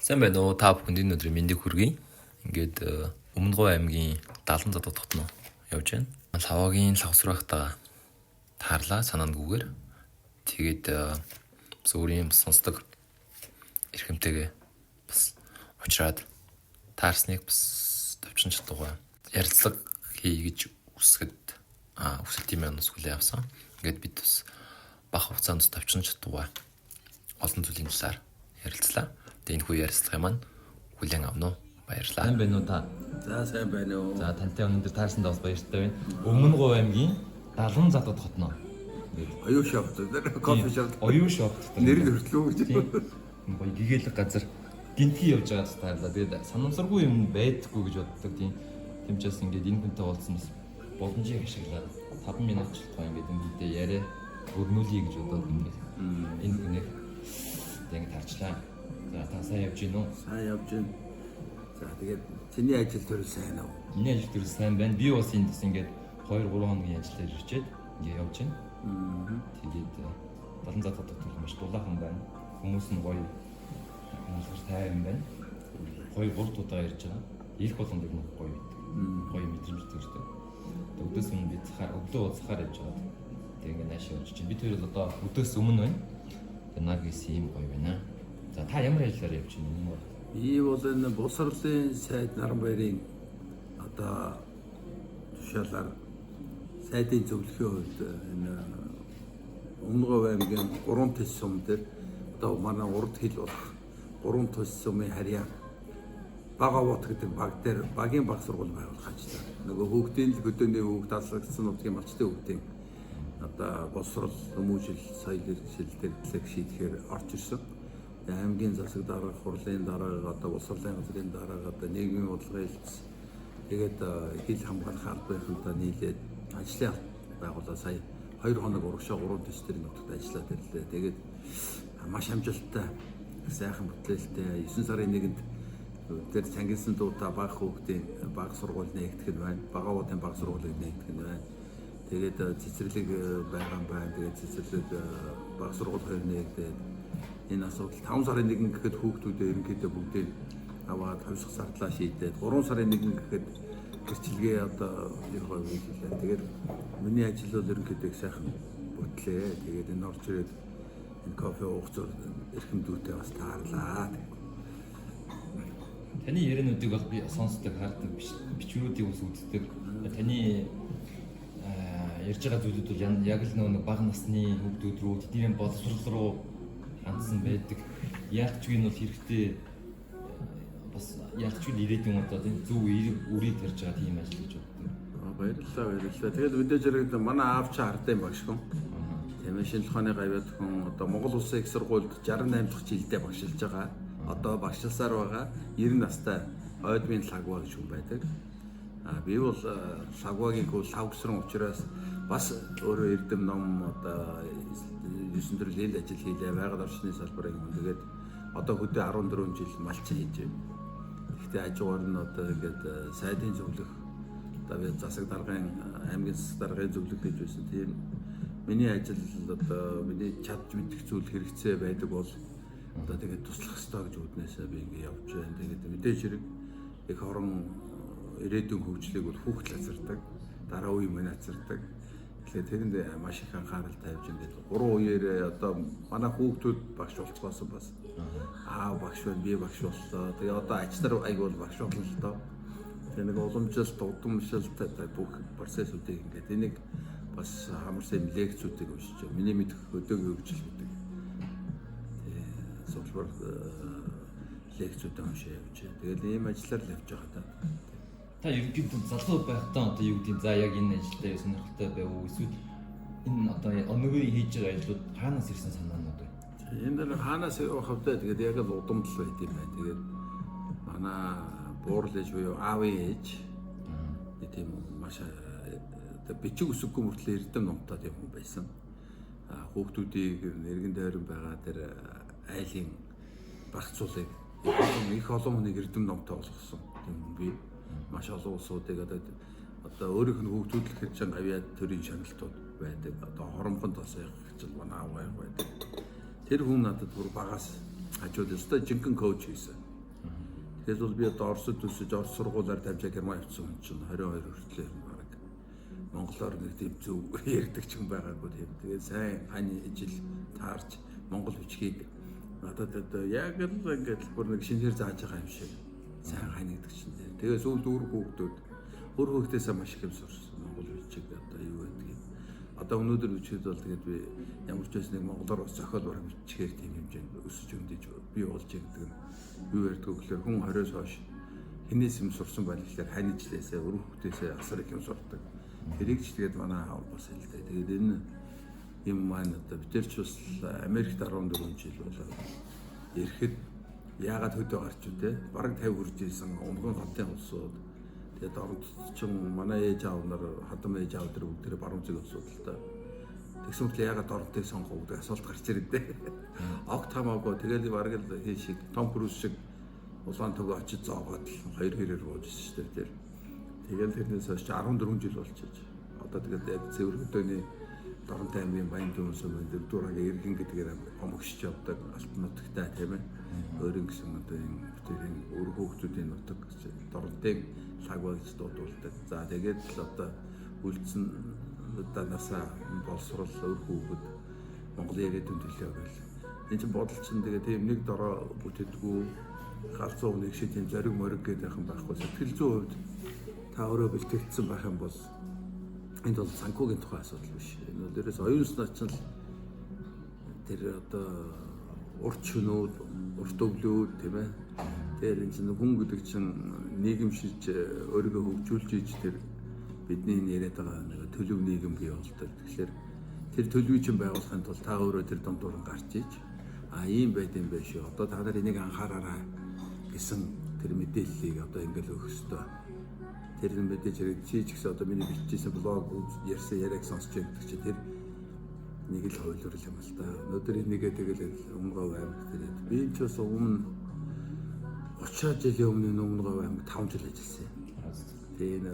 Сайн байна уу? Та бүхэнд энэ өдрийн мэндийг хүргэе. Ингээд Өмнөгов аймгийн 70 задуу дотно явж байна. Лавагийн лавсрахтаа таарлаа санаандгүйгээр. Тэгээд бас өөрийн сонсдог эрхэмтэйгээ бас уучраад таарсныг бас товчхон чадваа ярилцлага хий гэж үсгэд үсэлт юм яанаас хүлээ авсан. Ингээд бид бас бага хугацаанд товчхон чадваа олон зүйлийн талаар ярилцлаа. Тэгээд энэ хүү ярилцлага маань хүлээн авна уу? Баярлалаа. Сайн байна уу та? За сайн байна уу. За тантай өнөөдөр таарсанд бас баяртай байна. Өмнөгов аймгийн 70 задад хотно. Оюу шоп дээр кофе шоп. Оюу шоп Нэр нь хүртлөө гэж. Гоё гэгээлэг газар гинтгий явж байгаа таарлаа. Тэгээд санамсаргүй юм байдаггүй гэж боддог тийм ч бас ингээд энэ хүнтэй уулзсан бас боломжийг ашиглаад 5 минут ч болохгүй ингээд ингээд яриа өрнүүлье гэж бодоод ингээд энэ хүнийг тэгээд тарчлаа. За та сайн явж гин үү? Сайн явж байна. За тэгээд чиний ажил төрөл сайн уу? Миний ажил төрөл сайн байна. Би бас энд бас ингээд 2-3 хоногийн ажил дээр ирчээд ингээд явж байна. Тэгээд 70 задад дотор маш дулаахан байна. Хүмүүс нь гоё хүмүүс тайван байна. 2-3 удаа ирж байгаа. Ирэх болгонд ер нь гоё байдаг. Гоё мэдрэмж төрдөг. Өдөөс өмнө би өдөө уулзахаар явж байгаа. Тэгээд ингээд нааш явж чинь бид хоёр одоо өдөөс өмнө байна. Тэгээд нагийн юм гоё байна. За та ямар ажиллаар явж байна вэ? Би бол энэ Босрлын сайд Наранбаярын одоо тушаалаар сайдын зөвлөхийн хувьд энэ Өмнөгов аймгийн 3 төс сум дээр одоо манай урд хил болох 3 төс сумын харьяа Багавот гэдэг баг дээр багийн баг сургууль байгуулах ажиллаа. Нөгөө хүүхдийн хөдөөний хүүхд таслагдсан нутгийн малчтын хүүхдийн одоо боловсрол, хүмүүжил, соёл эрхлэл дээр шийдэхээр орж ирсэн. Аймгийн засаг дарга, хурлын дарга, одоо боловсролын газрын дарга, одоо нийгмийн бодлогын хэлтс тэгээд хил хамгаалах албанхантаа нийлээд ажлын байгууллаа сая 2 хоног урагшаа 3 төс төрийн нутагт ажиллаад ирлээ. Тэгээд маш амжилттай сайхан бүтээлтэй 9 сарын 1-нд тэр Цангисан дуута баг хүүхдийн баг сургууль нээгдэх нь байна. Багавуудын баг сургуулийг нээгдэх нь байна. Тэгээд цэцэрлэг байгаа юм байна. Тэгээд цэцэрлэг баг сургууль хоёр нээгдээд энэ асуудал 5 сарын 1 гэхэд хүүхдүүдээ ерөнхийдөө бүгдийг аваад хувьсах зардлаа шийдээд 3 сарын 1 гэхэд гэрчлэгээ одоо юу хийлээ. Тэгээд миний ажил бол ерөнхийдөө сайхан бүтлээ. Тэгээд энэ орж ирээд энэ кофе уух зур эрхэмдүүтэй бас таарлаа. Таны яриануудыг бол би сонсдог, хардаг, бичвэрүүдийг ус үздэг. Таны ярьж байгаа зүйлүүд бол яг л нэг бага насны хүүхдүүд рүү, тэдний боловсрол руу хандсан байдаг. Яг ч гин бол хэрэгтэй бас яг ч гин ирээдүйн одоо тийм зөв үрийг тарьж байгаа тийм ажил гэж боддог. Баярлалаа. Тэгээд мэдээж хэрэг манай аав чи ардын багшгүй. Тэмээ шинжлэх ухааны гавьяат хүн одоо Монгол Улсын их сургуульд 68 дахь жилдээ багшилж байгаа. Одоо багшилсаар байгаа 90 настай ойдмын лагва гэж хүн байдаг. Би бол лагвагийн лав гисрэн учраас бас өөрөө эрдэм ном одоо 9 төрөл хэл ажил хийлээ, байгаль орчны салбарыг тэгээд одоо хөдөө 14 жил малчин хийж байна. Гэхдээ хажуугаар нь одоо ингээд сайдын зөвлөх одоо би засаг даргын аймгийн засаг даргын зөвлөх хийж байсан. Тийм миний ажил одоо миний чадж мэдэх зүйл хэрэгцээ байдаг бол одоо тэгээд туслах ёстой гэж үднээсээ би ингээд явж байна. Тэгээд мэдээж хэрэг их орон ирээдүйн хөгжлийг бол хүүхд лазардаг, дараа үе мөн лазардаг. Тэгэхээр тэрэнд маш их анхаарал тавьж ингээд 3 үеэр одоо манай хүүхдүүд багш болцгоос бас аав багш байна, би багш боллоо. Тэгээ одоо ач нар айг бол багш болно л доо. Тэгээ нэг уламжлалт, удамшлалт бүх процессүүдийг ингээд энийг бас хамарсан лекцүүдийг уншиж байна. Миний мэдэх өдөөгийн хөгжил гэдэг. Сурвалж лекцүүд уншиж явж байна. Тэгээд ийм ажиллаар л явж байгаа даа. Та ерөнхийдөө залуу байхдаа одоо юу гэдэг за яг энэ ажилдаа сонирхолтой байв уу? Эсвэл энэ одоо өнөөгийн хийж байгаа ажлууд хаанаас ирсэн санаанууд вэ? Энэ дээр хаанаас явах вэ? Тэгээд яг л удамдал байт юм байна. Тэгээд манай буурал ээж буюу аавын ээж тийм маш одоо бичиг үсэггүй мөртлөө эрдэм номтоод юм байсан. Хүүхдүүдийг нэргэн дайран байгаа тэр айлын багцуулыг их олон хүнийг эрдэм номтой болгосон. Тийм би маш олон улсуудыг одоо өөрийнх нь хүүхдүүдл хэрж авиад төрийн шагналтууд байдаг. Одоо хоромхон тос явах гэж манай аав байдаг. Тэр хүн надад бүр багаас хажууд өстой жинхэнэ коуч хийсэн. Тэгээс бол би одоо Оросд төсөж Орос сургуулиар давжаа Герман явсан хүн чинь 22 хүртэл баг монголоор нэг тийм зөв ярьдаг ч юм байгаагүй тийм. Тэгээд сайн хань ижил таарч монгол бичгийг надад одоо яг л ингээд бүр нэг шинээр зааж байгаа юм шиг сайн ханигдаг чинь. Тэгээд сүүлд өөр хүүхдээсээ маш их юм сурсан. Монгол бичиг одоо юу гэдэг юм. Одоо өнөөдөр үчихэд бол тэгээд би ямар ч байсан нэг монголоор бас зохиол бараг бичгээр тийм хэмжээнд өсөж өндөж бий болж байгаа гэдэг нь юу ярьдаг гэхээр хүн 20-оос хойш хинээс юм сурсан байл гэхээр хань ижлээсээ өөр хүүхдээсээ асар их юм сурдаг. Тэрийг ч тэгээд манай аав бас хэлдэг. Тэгээд энэ юм маань одоо бид нар ч бас Америкт 14 жил болоо ирэхэд яагаад хөдөө гарч үтэй бараг 50 хүрж ирсэн өмнөх хотын улсууд тэгээд орд чин манай ээж аав нар хадам ээж аав нар бүгд баруун зүг асуудалтай тэгсэн мэт яагаад ордыг сонгох гэдэг асуулт гарч ирдэ. Огт хамаагүй тэгээд бараг л хий шиг Том Круз шиг улаан төгөө очиж зоогоод хоёр хэрээр буужсэн шүү дээ. Тэгээд тэрнээс хойш 14 жил болчихж одоо тэгээд яг цэвэр хөдөөний Доронтой аймгийн Баян Дүүн сумын дөрвдүраагийн иргэн гэдгээр хомогшиж явдаг алтан нутагтай тийм ээ. Өөрийн гэсэн одоо энэ бүтээлийн өөр хүүхдүүдийн нутаг Доронтыг лагва гэж дуудуулдаг. За тэгээд л одоо үлдсэн удаанасаа боловсрол өөр хүүхэд Монголын ирээдүйн төлөө байл. Энэ чинь бодол чинь тэгээд тийм нэг дороо бүтээдгүү галзуу нэг шиг тийм зориг мориг гэдэг юм байхгүй. Сэтгэл зүйн хувьд та өөрөө бэлтгэгдсэн байх юм бол энд бол санхүүгийн тухай асуудал биш. Энэ бол дээрээс оюун санаач нь тэр одоо урт шөнүүд, урт өвлүүд тийм ээ. Тэр энэ чинь хүн гэдэг чинь нийгэмшиж өөрийгөө хөгжүүлж иж тэр бидний яриад байгаа нэг төлөв нийгэм бий болдог. Тэгэхээр тэр төлөвийг чинь байгуулахын тулд та өөрөө тэр дундуур нь гарч иж ийм байд юм байна шүү. Одоо та нар энийг анхаараарай гэсэн тэр мэдээллийг одоо ингээл өгөх ёстой. Тэр мэдээж хэрэг чи ч гэсэн одоо миний бичижсэн блог ярьсан яриаг сонсч байдаг чи тэр нэг л хувилбар юм л да. Өнөөдөр энийгээ тэгэл Өмнөгов аймагт ирээд би ч бас өмнө 30 жилийн өмнө Өмнөгов аймаг 5 жил ажилласан. Тэгээд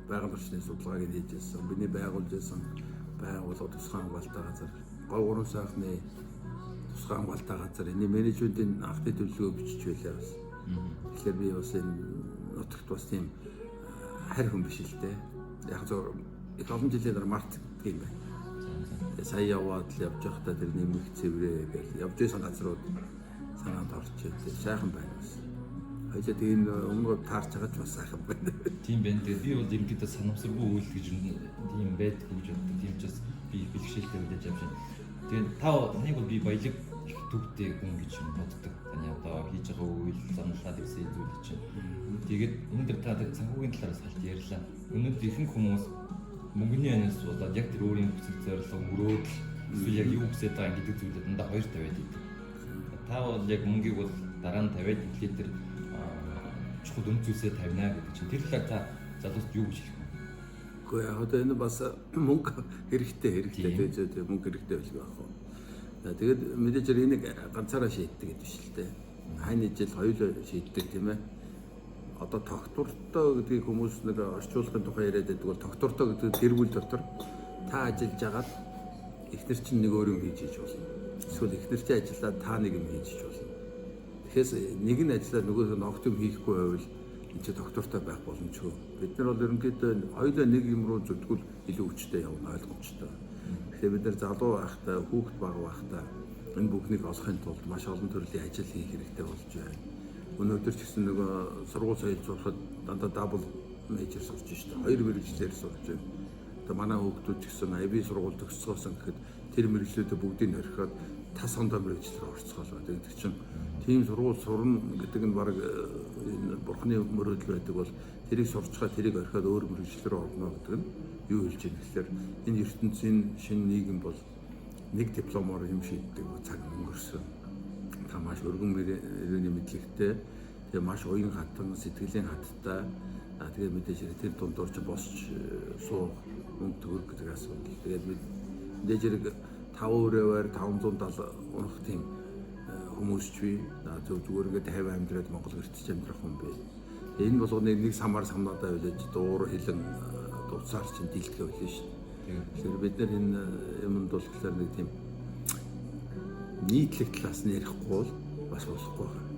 байгаль орчны судалгааг хийжсэн. Миний байгуулж байсан байгууллага тусгай хамгаалалтаа газар, говь уран сайхны тусгай хамгаалалтаа газар энэ менежментийн анхны төлөвлөгөө бичиж байлаа бас. Тэгэхээр би бас энэ нутагт бас тийм харь хүн биш л дээ. Яг зөв их олон жилийн дараа март гэх юм байна. Сая яваад л явж байхдаа тэр нэмэх цэврээ гэж явж байсан газрууд санаанд орж ирдээ. Сайхан байна бас. Хоёул тийм өмнөгөө таарч байгаа ч бас сайхан байна. Тийм байна. Тэгээд би бол ерөнхийдөө санамсаргүй үйл гэж тийм байдаг гэж боддог. Тийм ч бас би бэлгшээлтэй үлээж авч байна. Тэгээд таныг бол би баялаг их төвтэй хүн гэж боддог. Таны одоо хийж байгаа үйл занлаад ирсэн зүйл чинь. Тэгээд өнөөдөр та санхүүгийн талаас салт ярьлаа. Өнөөдөр ихэнх хүмүүс мөнгөний анаас болоод яг тэр өөрийн бүсэг зорилго, мөрөөдөл, эсвэл яг юу хүсэж байгаа гэдэг зүйлүүд дандаа хоёр тавиад идэв. Та бол яг мөнгийг бол дараа нь тавиад ирэхэд тэр чухал үн зүйлсээ тавина гэдэг чинь тэр талаар та залуусд юу гэж хэлэх вэ? Гэхдээ яг одоо энэ бас мөнгө хэрэгтэй тэгээд мөнгө хэрэгтэй байлгүй яах вэ? Тэгээд мэдээж энийг ганцаараа шийддэг гэдэг биш л дээ. Хань ижил хоёулаа шийддэг тийм ээ. Одоо тогтвортой гэдгийг хүмүүс нэг орчуулгын тухай яриад байдаг бол тогтвортой гэдэг гэр бүл дотор та ажиллаж агаад эхнэр чинь нэг өөр юм хийж болно. Эсвэл эхнэр чинь ажиллаад та нэг юм хийж болно. Тэгэхээр нэг нь ажиллаад нөгөөх нь огт юм хийхгүй байвал энэ чинь тогтвортой байх боломжгүй. Бид нар бол ерөнхийдөө хоёулаа нэг юм руу зүтгүүл илүү хүчтэй явна ойлгомжтой. Тэгэхээр бид нар залуу байхдаа хүүхэд бага байхдаа энэ бүхнийг олохын тулд маш олон төрлийн ажил хийх хэрэгтэй болж байна. Өнөөдөр ч гэсэн нөгөө сургууль соёл сурахад дандаа дабл мейжер сурч шүү дээ. Хоёр мэргэжлэр сурч байна. Одоо манай хүүхдүүд ч гэсэн IB сургууль төгсгөөсөн гэхэд тэр мэргэжлүүдээ бүгдийг орхиод тас хондоо мэргэжлэр орцгоолоо. Тэгээд чинь тийм сургууль сурна гэдэг нь баг энэ бурхны мөрөөдөл байдаг бол тэрийг сурчгаа тэрийг орхиод өөр мэргэжлэр орно гэдэг нь юу хэлж байна гэхээр энэ ертөнцийн шинэ нийгэм бол нэг дипломоор юм шийддэг цаг өнгөрсөн. Та маш өргөн мөрөөний мэдлэгтэй тэгээ маш уян хатан сэтгэлийн хаттай тэгээ мэдээж тэр дундуур ч босч суух мөнгө төгрөг гэдэг асуудал. Тэгээд мэдээж хэрэг 5 570 унах тийм хүмүүс ч бий. Зөв зүгээр ингээд 50 амьдраад Монгол гэртэж амьдрах хүн бий. Энэ болгоныг нэг самар самнаадаа үлээж дуур хилэн дуцаар чинь дийлдэхэ байлаа шүү. Тэгэхээр бид нар энэ юмд бол гэхээр нэг тийм нийтлэг талаас нь ярихгүй бол бас болохгүй байна.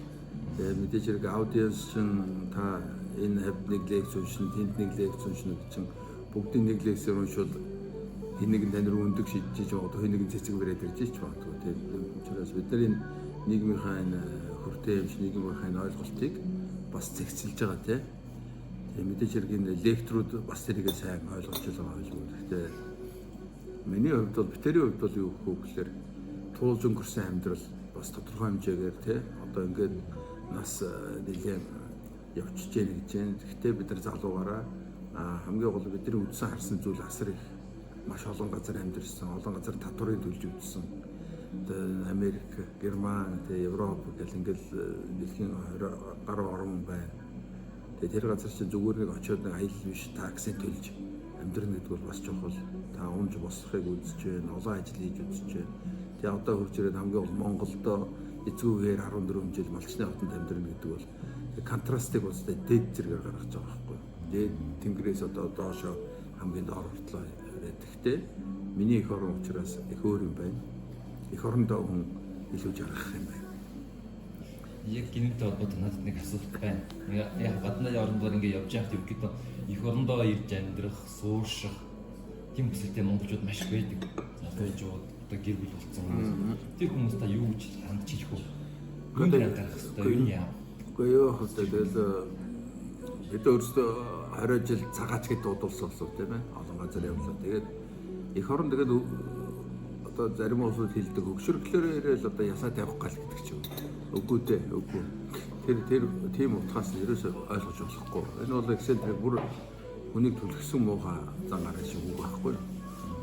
Тэгээ мэдээж хэрэг аудиенс чинь та энэ хавьд нэг лекц уншин, тэнд нэг лекц уншин гэдэг чинь бүгдийн нэг лекцээр уншвал энэ нэг тань руу өндөг шийдэж байгаа, хин нэг цэцэг бариад ирж ч магадгүй. Тэгээ учраас бид нар энэ нийгмийнхаа энэ хүртээ юмш нийгмийнхаа энэ ойлголтыг бас зэгцэлж байгаа тийм. Тэгээ мэдээж хэрэг энэ лектрүүд бас тэрийг сайн ойлгож байгаа гэж байна. Гэхдээ миний хувьд бол битэрийн хувьд бол юу гэх вэ гэхээр туулж өнгөрсөн амьдрал бас тодорхой хэмжээгээр тийм одоо ингээд нас нэлээд явчихж гэнэ гэж байна. Гэхдээ бид нар залуугаараа хамгийн гол бидний үдсэн харсан зүйл асар их маш олон газар амьдэрсэн, олон газар татврын төлж үзсэн. Тэгээ Америк, Герман, тэгээ Европ гэл ингээл дэлхийн 20 гаруй орн байна. Тэгээ тэр газар чинь зүгээр нэг очиод нэг аялал биш такси төлж амьдрын гэдэг бол бас чухал. Та унж босхыг үзэж байна, олон ажил хийж үзэж байна. Тэгээ одоо хурж ирээд хамгийн гол Монголдо эцгүүгээр 14 жил малчны хотод амьдрын гэдэг бол контрастыг бас дээд зэрэгээр гаргаж байгаа байхгүй. Дээд тэнгэрээс одоо доошо хамгийн доор хүртлээ ирээд. Гэхдээ миний эх орон учраас их өөр юм байна. Эх орондоо хүн илүү жаргах юм байна. Яг гинэт холбоотой надад нэг асуулт байна. Яг гадны орноор ингээд явж байхад юм гэдэг эх орондоо ирж амьдрах, суурших тийм хүсэлтэй монголчууд маш их байдаг. Залуучууд одоо гэр бүл болсон хүмүүс. Тэр хүмүүс та юу гэж хандж хэлэх вэ? Гүнд хандах хэрэгтэй юм яа? Үгүй юу хөтөл бид өөрсдөө 20 жил цагаач гэдэг дуудуулсан болсон тийм ээ. Олон газар явлаа. Тэгээд эх орон тэгээд одоо зарим улсууд хэлдэг хөгшөрглөөр ирээл одоо ясаа тавих гал гэдэг чинь. Үгүй дээ, үгүй. Тэр тийм утгаас ерөөсөй ойлгож болохгүй. Энэ бол эксцентрик бүр хүнийг түлхсэн муухай зан гараа шиг үг байхгүй.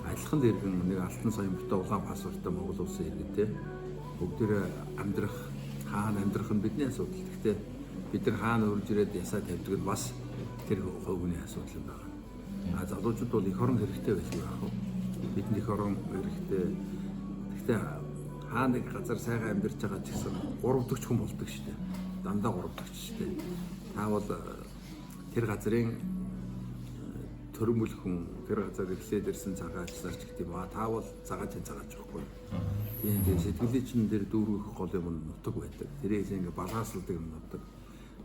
Адилхан дэргэн нэг алтан соёмтой улаан паспорттой Монгол улсын иргэдээ бүгдээ амьдрах хаана амьдрах нь бидний асуудал. Гэхдээ бид нар хаана үрж ирээд ясаа тавьдаг нь бас тэр хувийн асуудал юм байна. Залуучууд бол эх орон хэрэгтэй байх юм аа. Бидний эх орон хэрэгтэй. Гэхдээ хаана нэг газар сайхан амьдарч байгаа ч гэсэн 3 дахь хүн болдог шүү дээ. Дандаа 3 дахь шүү дээ. Та бол тэр газрын төрөмөл хүн тэр газар эхлээд ирсэн цагаачлаар ч гэдэг юм аа. Та бол цагаач байхгүй. Тийм сэтгэлийн чинь дээр дүүргэх гол юм нутаг байдаг. Тэрээс ингээ балансладаг юм нутаг.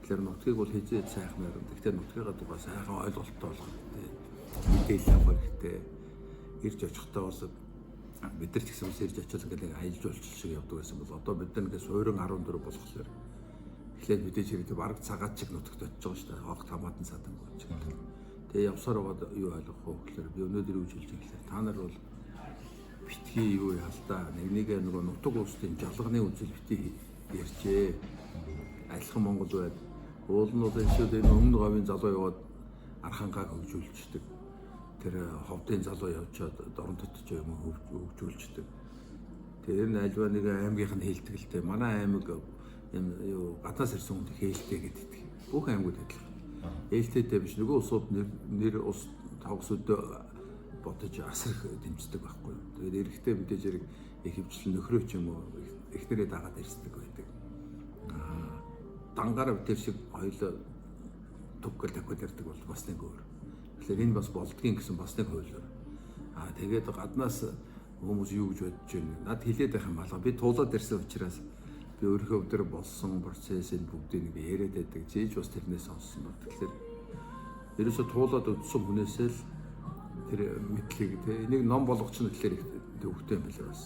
Тэгэхээр нутгийг бол хизээд сайхан ярина. Гэхдээ нутгийгаа дугаа сайхан ойлголттой болгох хэрэгтэй. Мэдээлэл авах хэрэгтэй. Ирж очихдоо бол бид нар ч гэсэн ирж очил ингээ нэг аялал жуулчлал шиг явдаг байсан бол одоо бид нар ингээ суурин 14 болохоор эхлээд мэдээж хэрэгтэй бараг цагаат чиг нутагт очиж байгаа шүү дээ. Хогт хамаатан садан болж байгаа. Тэгээ явсаар байгаа юу ойлгох вэ гэхээр би өнөөдөр юу хэлж байгаа та нар бол битгий юу ялдаа нэг нөгөө нутаг улсын жалганы үзэл битгий ярьжээ. Айлхан Монгол байд. Уул нь бол энэ өмнө говийн залуу яваад архангааг хөгжүүлчихдэг. Тэр ховдын залуу явчаад дорн төтөж юм хөгжүүлчихдэг. Тэр нь альва нэг аймгийнх нь хэлдэг л дээ. Манай аймаг юм юу гаднаас ирсэн хүнд хэлтэй гэдэг. Бүх аймагуд адилхан. Ээлтэйтэй биш нөгөө улсууд нэр ус тогсод бодож асар их дэмждэг байхгүй. Тэгээд эрэхтэй мэдээж хэрэг их хөвчлэн нөхрөө ч юм уу эхнэрээ дагаад ирсдэг байдаг. Дангаар тэр шиг хоёул төггөл тавьад ярьдаг бол бас нэг өөр. Тэгэхээр энэ бас болдгийн гэсэн бас нэг хуулиар. Тэгээд гаднаас хүмүүс юу гэж бодож байна. Над хэлээд байх юм болоо. Би туулаад ирсэн учраас би өөрийнхөө өвдөр болсон процессыг бүгдийг нэг яриад байдаг. Зээж бас тэрнээс сонссон ба. Тэгэхээр ерөөсө туулаад өдсөн хүнээсээ л тэр мэдлэг те энийг ном болгоч нь тэгэхээр их төвөгтэй юм билээ бас.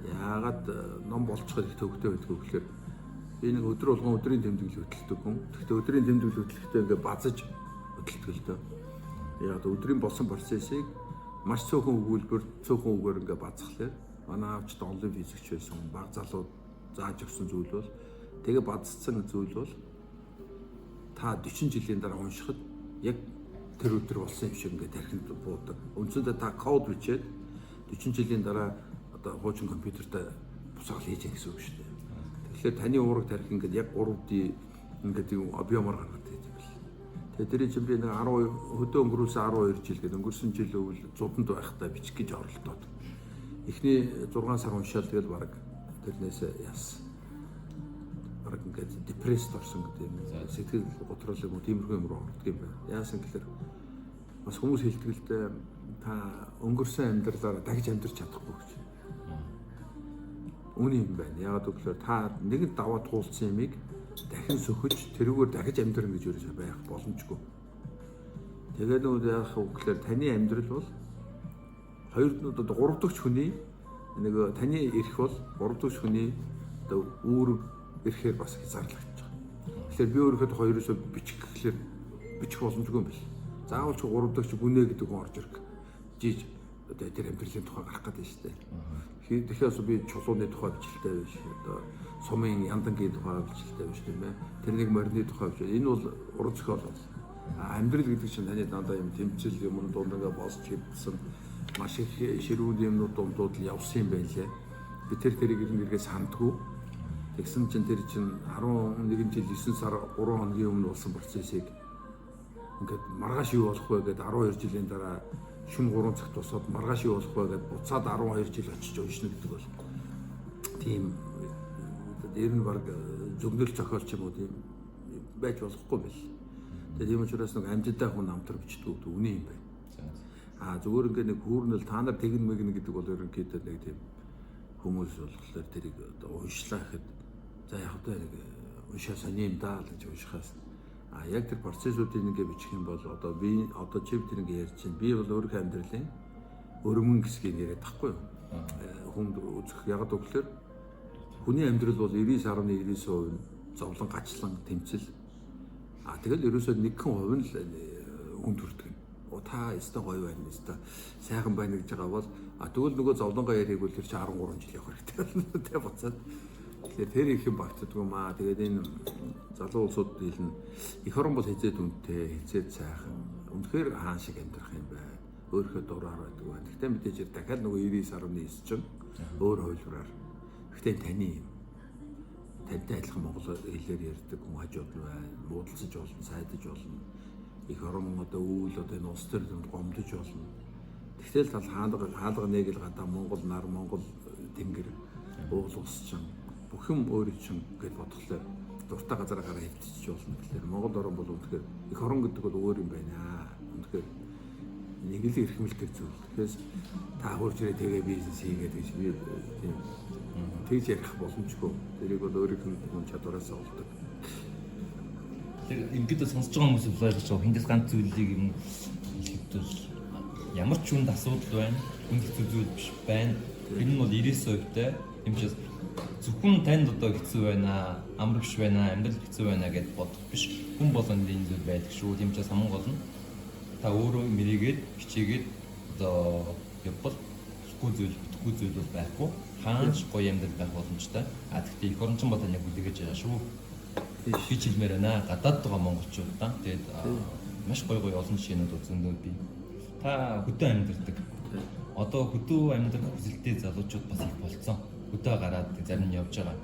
Яагаад ном болчиход их төвөгтэй байдг вэ гэхээр би нэг өдөр болгон өдрийн тэмдэглэл хөтэлдэг хүн. Гэхдээ өдрийн тэмдэглэл хөтөлөхдөө ингээ базаж хөтэлдэг л дөө. Яг өдрийн болсон процессыг маш цөөхөн өгүүлбэр цөөхөн үгээр ингээ базахлаар манай аавч онлайн физикч байсан баг залууд зааж өгсөн зүйл бол тэгээ базцсан зүйл бол та 40 жилийн дараа уншихад яг тэр өдөр болсон юм шиг ингээ тархинд буудаг. Үндсэндээ та код бичээд 40 жилийн дараа одоо хуучин компьютертэй бусгал хийж яах гэсэн үг шүү дээ. Тэгэхээр таны уураг тарих ингээд яг 3D ингээд юм объемор гаргаад байдаг юм бэл. Тэгээ тэрийг чинь би нэг 10 хөдөө өнгөрүүлсэн 12 жил гэдэг өнгөрсөн жил өвөл зуданд байхдаа бичих гэж оролдоод. Эхний 6 сар уншаал тэгэл баг тэрнээс яасан. Баг ингээд депресд орсон гэдэг юм. Сэтгэл готрол юм уу тиймэрхүү юм руу ордог юм байна. Яасан гэхээр бас хүмүүс хэлдэг л дээ та өнгөрсөн амьдралаараа дахиж амьдрч чадахгүй гэж. Үүний юм байна. Ягаад гэвэл та нэгэн даваа туулсан юмыг дахин сөхөж тэрүүгээр дахиж амьдрах гэж ерөөсөй байх боломжгүй. Тэгээд нөгөө яах вэ гэхээр таны амьдрал бол гурав дахь хүний нэг таны эрх бол гурав дахь хүний одоо үүрэг ирэхээр бас хязгаарлагдаж байгаа. Тэгэхээр би өөрөөхөө хоёроосоо бичих гэхлээр бичих боломжгүй юм биш. Заавал ч гурав дахь гүнэ гэдэг хүн орж ирэх. Жиж одоо тэр амьдралын тухай гарах гэдэг нь шүү дээ. Тэгэхээр би чулууны тухай бичлэлтэй биш. Одоо сумын яндангийн тухай бичлэлтэй биш тийм ээ. Тэрнийг морины тухай биш. Энэ бол уран зохиол бол. Амьдрал гэдэг чинь таны дандаа юм тэмцэл юм дунд ингээ босч хэвдсэн маш их ширүүн юмнууд дундууд л явсан юм байлээ. Би тэрийг эргээд сандгүй. Тэгсэн чинь тэр чинь 11 жил 9 сар 3 хоногийн өмнө болсон процессыг ингээд маргааш юу болох вэ гэдээ 12 жилийн дараа шөнө 3 цагт босоод маргааш юу болох вэ гэдээ буцаад 12 жил очиж уншна гэдэг бол тийм дээр нь баг зөвнөл зохиолч юм уу тийм байж болохгүй байл. Тэгээд юм учраас нэг амжилттай хүн намтар бичдэг үний юм байна. Зүгээр ингээд нэг хүүрнэл та нар тэгнэ мэгнэ гэдэг бол ерөнхийдөө нэг тийм хүмүүс болохоор тэрийг одоо уншлаа гэхэд за яг одоо нэг уншаа сони юм даа л гэж уншихаас яг тэр процессуудыг ингээд бичих юм бол одоо би одоо чив тэр ингээд ярьж чинь би бол өөрийнхөө амьдралын өргөн хэсгийг яриад тахгүй юу. Хүнд үзэх яг гэвэл хүний амьдрал бол 99.9% зовлон гачлан тэмцэл. Тэгэл ерөөсөө нэгэн хувь нь л хүн төрдөг. Та өстө гоё байна өстө сайхан байна гэж байгаа бол тэгвэл нөгөө зовлонгоо яриг бол тэр чи 13 жил явах хэрэгтэй. Тэ буцаад тэгэхээр тэр их юм багтдаг юм аа. Тэгээд энэ залуу улсууд хэлнэ эх орон бол хизээд үнэтэй хизээд сайхан үнэхээр хаан шиг амьдрах юм байна. Өөрийнхөө дураар байдаг байна. Гэхдээ мэдээж дахиад нөгөө 99.9 чинь өөр хувилбараар. Гэхдээ таны юм тантай адилхан монгол хэлээр ярьдаг хүн хажууд нь байна. Муудалцаж болно, сайдаж болно. Их орон одоо үйл одоо энэ улс төр гомдож болно. Тэгтэл тал хаалга нэг л гадаа Монгол нар Монгол тэнгэр уул усчин бүх юм өөрөө чинь гэж бодглоо. Дуртай газараа гараа хөвтчих болно гэхэлэр Монгол орн бол үнэхээр их орон гэдэг бол өөр юм байна. Үнэхээр нэг л эрхмэл төр зүйл. Тэгэхээр та хурцрээ тэгээ бизнес хийгээд гэж би тийм тэгж ярих боломжгүй. Тэрийг бол өөрийнхөө чадвараас олдог. Тэр ингээд сонсож байгаа хүмүүс ойлгож байгаа хиндээс ганц зүйлийг юм хэлэхдээ ямар ч хүнд асуудал байна. Хүнд хэцүү зүйл биш байна. Энэ нь бол 99% тай. Тийм учраас зөвхөн танд одоо хэцүү байна, амрагш байна, амьдрал хэцүү байна гэдээ бодох биш. Хүн болгонд энэ зүйл байдаг шүү. Тийм учраас хамгийн гол нь та өөрөө мэрийгээд хичээгээд одоо явбал хэвгүй зүйл бол байхгүй. Хаанч гоё амьдрал байх боломжтой. Тэгэхдээ их орончин бол тань хүлээж байгаа шүү. Би хэлмээр байна. Гадаад байгаа монголчуудаа тэгээд маш гоё олон жишээнүүд үзэндөө би. Та хөдөө амьдардаг. Одоо хөдөө амьдрах хүсэлтэй залуучууд бас их болцсон. Хөдөө гараад зарим нь явж байгаа.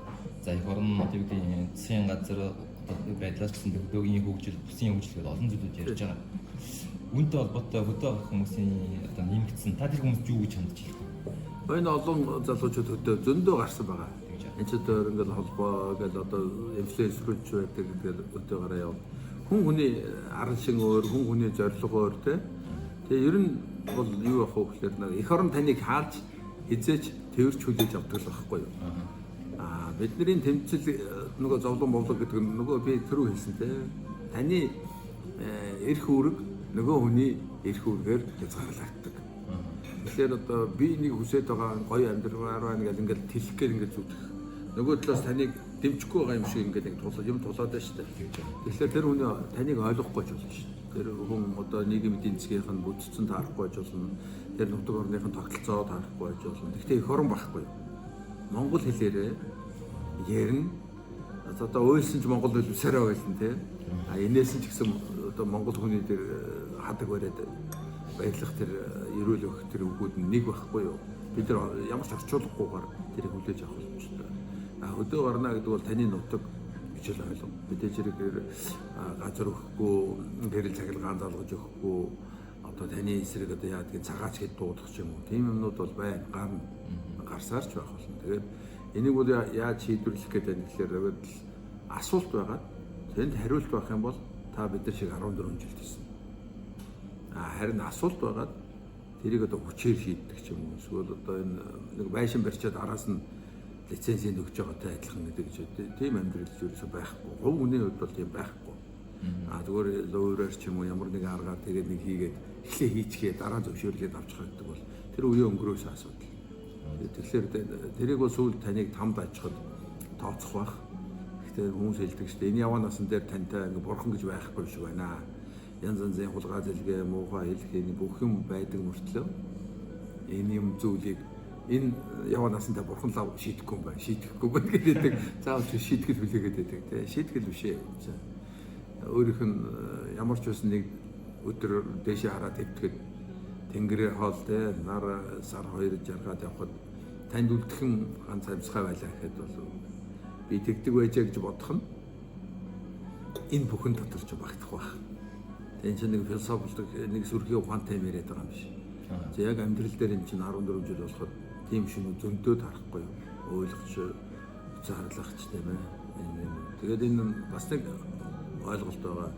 За их орон одоо юу гэдэг засгийн газар одоо байдлаас гэсэн хөдөөгийн хөгжил, бүсийн хөгжил гэдэг олон зүйлүүд ярьж байгаа. Үүнтэй холбоотой хөдөө авах хүмүүсийн одоо нэмэгдсэн. Та тэр хүмүүст юу гэж хандж хэлэх вэ? Энэ олон залуучууд хөдөө зөндөө гарсан байгаа. Энд ч одоо ингээд холбоо гэдэг одоо инфлюенсерч байдаг гэдэг өдөө гараа яв. Хүн хүний аран шин өөр, хүн хүний зорилго өөр те. Тэгээ ер нь бол юу явах вэ гэхээр их орон таныг хаалж хизээч тэрч хүлээж авдаг л байхгүй юу. Бидний тэмцэл нөгөө зовлон болдог гэдэг нь нөгөө би түрүү хэлсэн те. Таны эрх үүрэг нөгөө хүний эрх үүргээр хязгаарлагддаг. Тэгэхээр одоо би нэг хүсэж байгаа гоё амьдралаар байна гэж ингээд тэлэх гээд ингээд зүтгэх. Нөгөө талаас таныг дэмжихгүй байгаа юм шиг ингээд нэг юм тулаад байна шүү дээ. Тэгэхээр тэр хүн таныг ойлгохгүй ч болно шүү дээ. Тэр хүн одоо нийгмийн эдийн засгийнх нь бүтцэн таарахгүй ч болно. Тэр нутаг орныхын тогтолцоо таарахгүй ч болно. Гэхдээ их орон байхгүй юу? Монгол хэлээрээ ярина. Одоо ойлсон ч монгол хэл усаараа ойлсон тий. Энээс нь ч гэсэн одоо монгол хүний тэр хадаг бариад баярлах тэр эрүүл өгөх тэр үгүүд нь нэг байхгүй юу? Бид нар ямар ч орчуулгахгүйгээр тэрийг хүлээж авах боломжтой. Хөдөө гарна гэдэг бол таны нутаг гэж л ойлго. Мэдээж хэрэг газар өгөхгүй, гэрэл цахилгаан залгаж өгөхгүй, одоо таны эсрэг одоо яадгийн цагаач хэд дуудах ч юм уу. Тийм юмнууд бол байна. Гарсаар ч байх болно. Тэгээд энийг бол яаж шийдвэрлэх гэдэг нь тэгэхээр асуулт байгаа. Тэнд хариулт байх юм бол та бид нар шиг 14 жил хийсэн. Харин асуулт байгаа. Тэрийг одоо хүчээр шийддэг ч юм уу. Эсвэл одоо энэ нэг байшин барьчаад араас нь лицензийг өгч байгаатай адилхан гэдэг ч тийм амьдрал ч ерөөсөй байхгүй. Хувь хүний хувьд бол тийм байхгүй. Зүгээр луураар ч юм уу ямар нэгэн аргаар тэгээд нэг хийгээд эхлээ хийчихээ дараа зөвшөөрлөд авчих гэдэг бол тэр үеийн өнгөрөөс асуудал. Тэгэхээр тэрийг бол сүүл таныг тамд ажихад тооцох бах. Гэхдээ хүмүүс хэлдэг шүү дээ. Энэ яваа насан дээр тантай ингээ бурхан гэж байхгүй шиг байна. Янз янзын хулгай зэлгээ, муухай хэлхээ бүх юм байдаг мөртлөө энэ юм зүйлийг энэ яваа насандаа бурхан лав шийдэхгүй юм байна. Шийдэхгүй байна гэдэг. Заавал шийтгэл хүлээгээд байдаг тийм. Шийтгэл биш ээ. Өөрийнх нь ямар ч байсан нэг өдөр дээшээ хараад хэвтгэхэд тэнгэрээ хоол те нар сар 2 жаргаад явхад танд үлдхэн ганц амьсгай байлаа гэхэд бол би тэгдэг байжээ гэж бодох нь энэ бүхэн дотор ч багтах байх. Тэгээ чинь нэг философик нэг сүрхий ухаантай юм яриад байгаа юм биш. За яг амьдрал дээр энэ чинь 14 жил болоход тийм шинэ зөндөө тарахгүй юу? Ойлгоч зарлахч тийм ээ. Тэгээд энэ бас нэг ойлголт байгаа.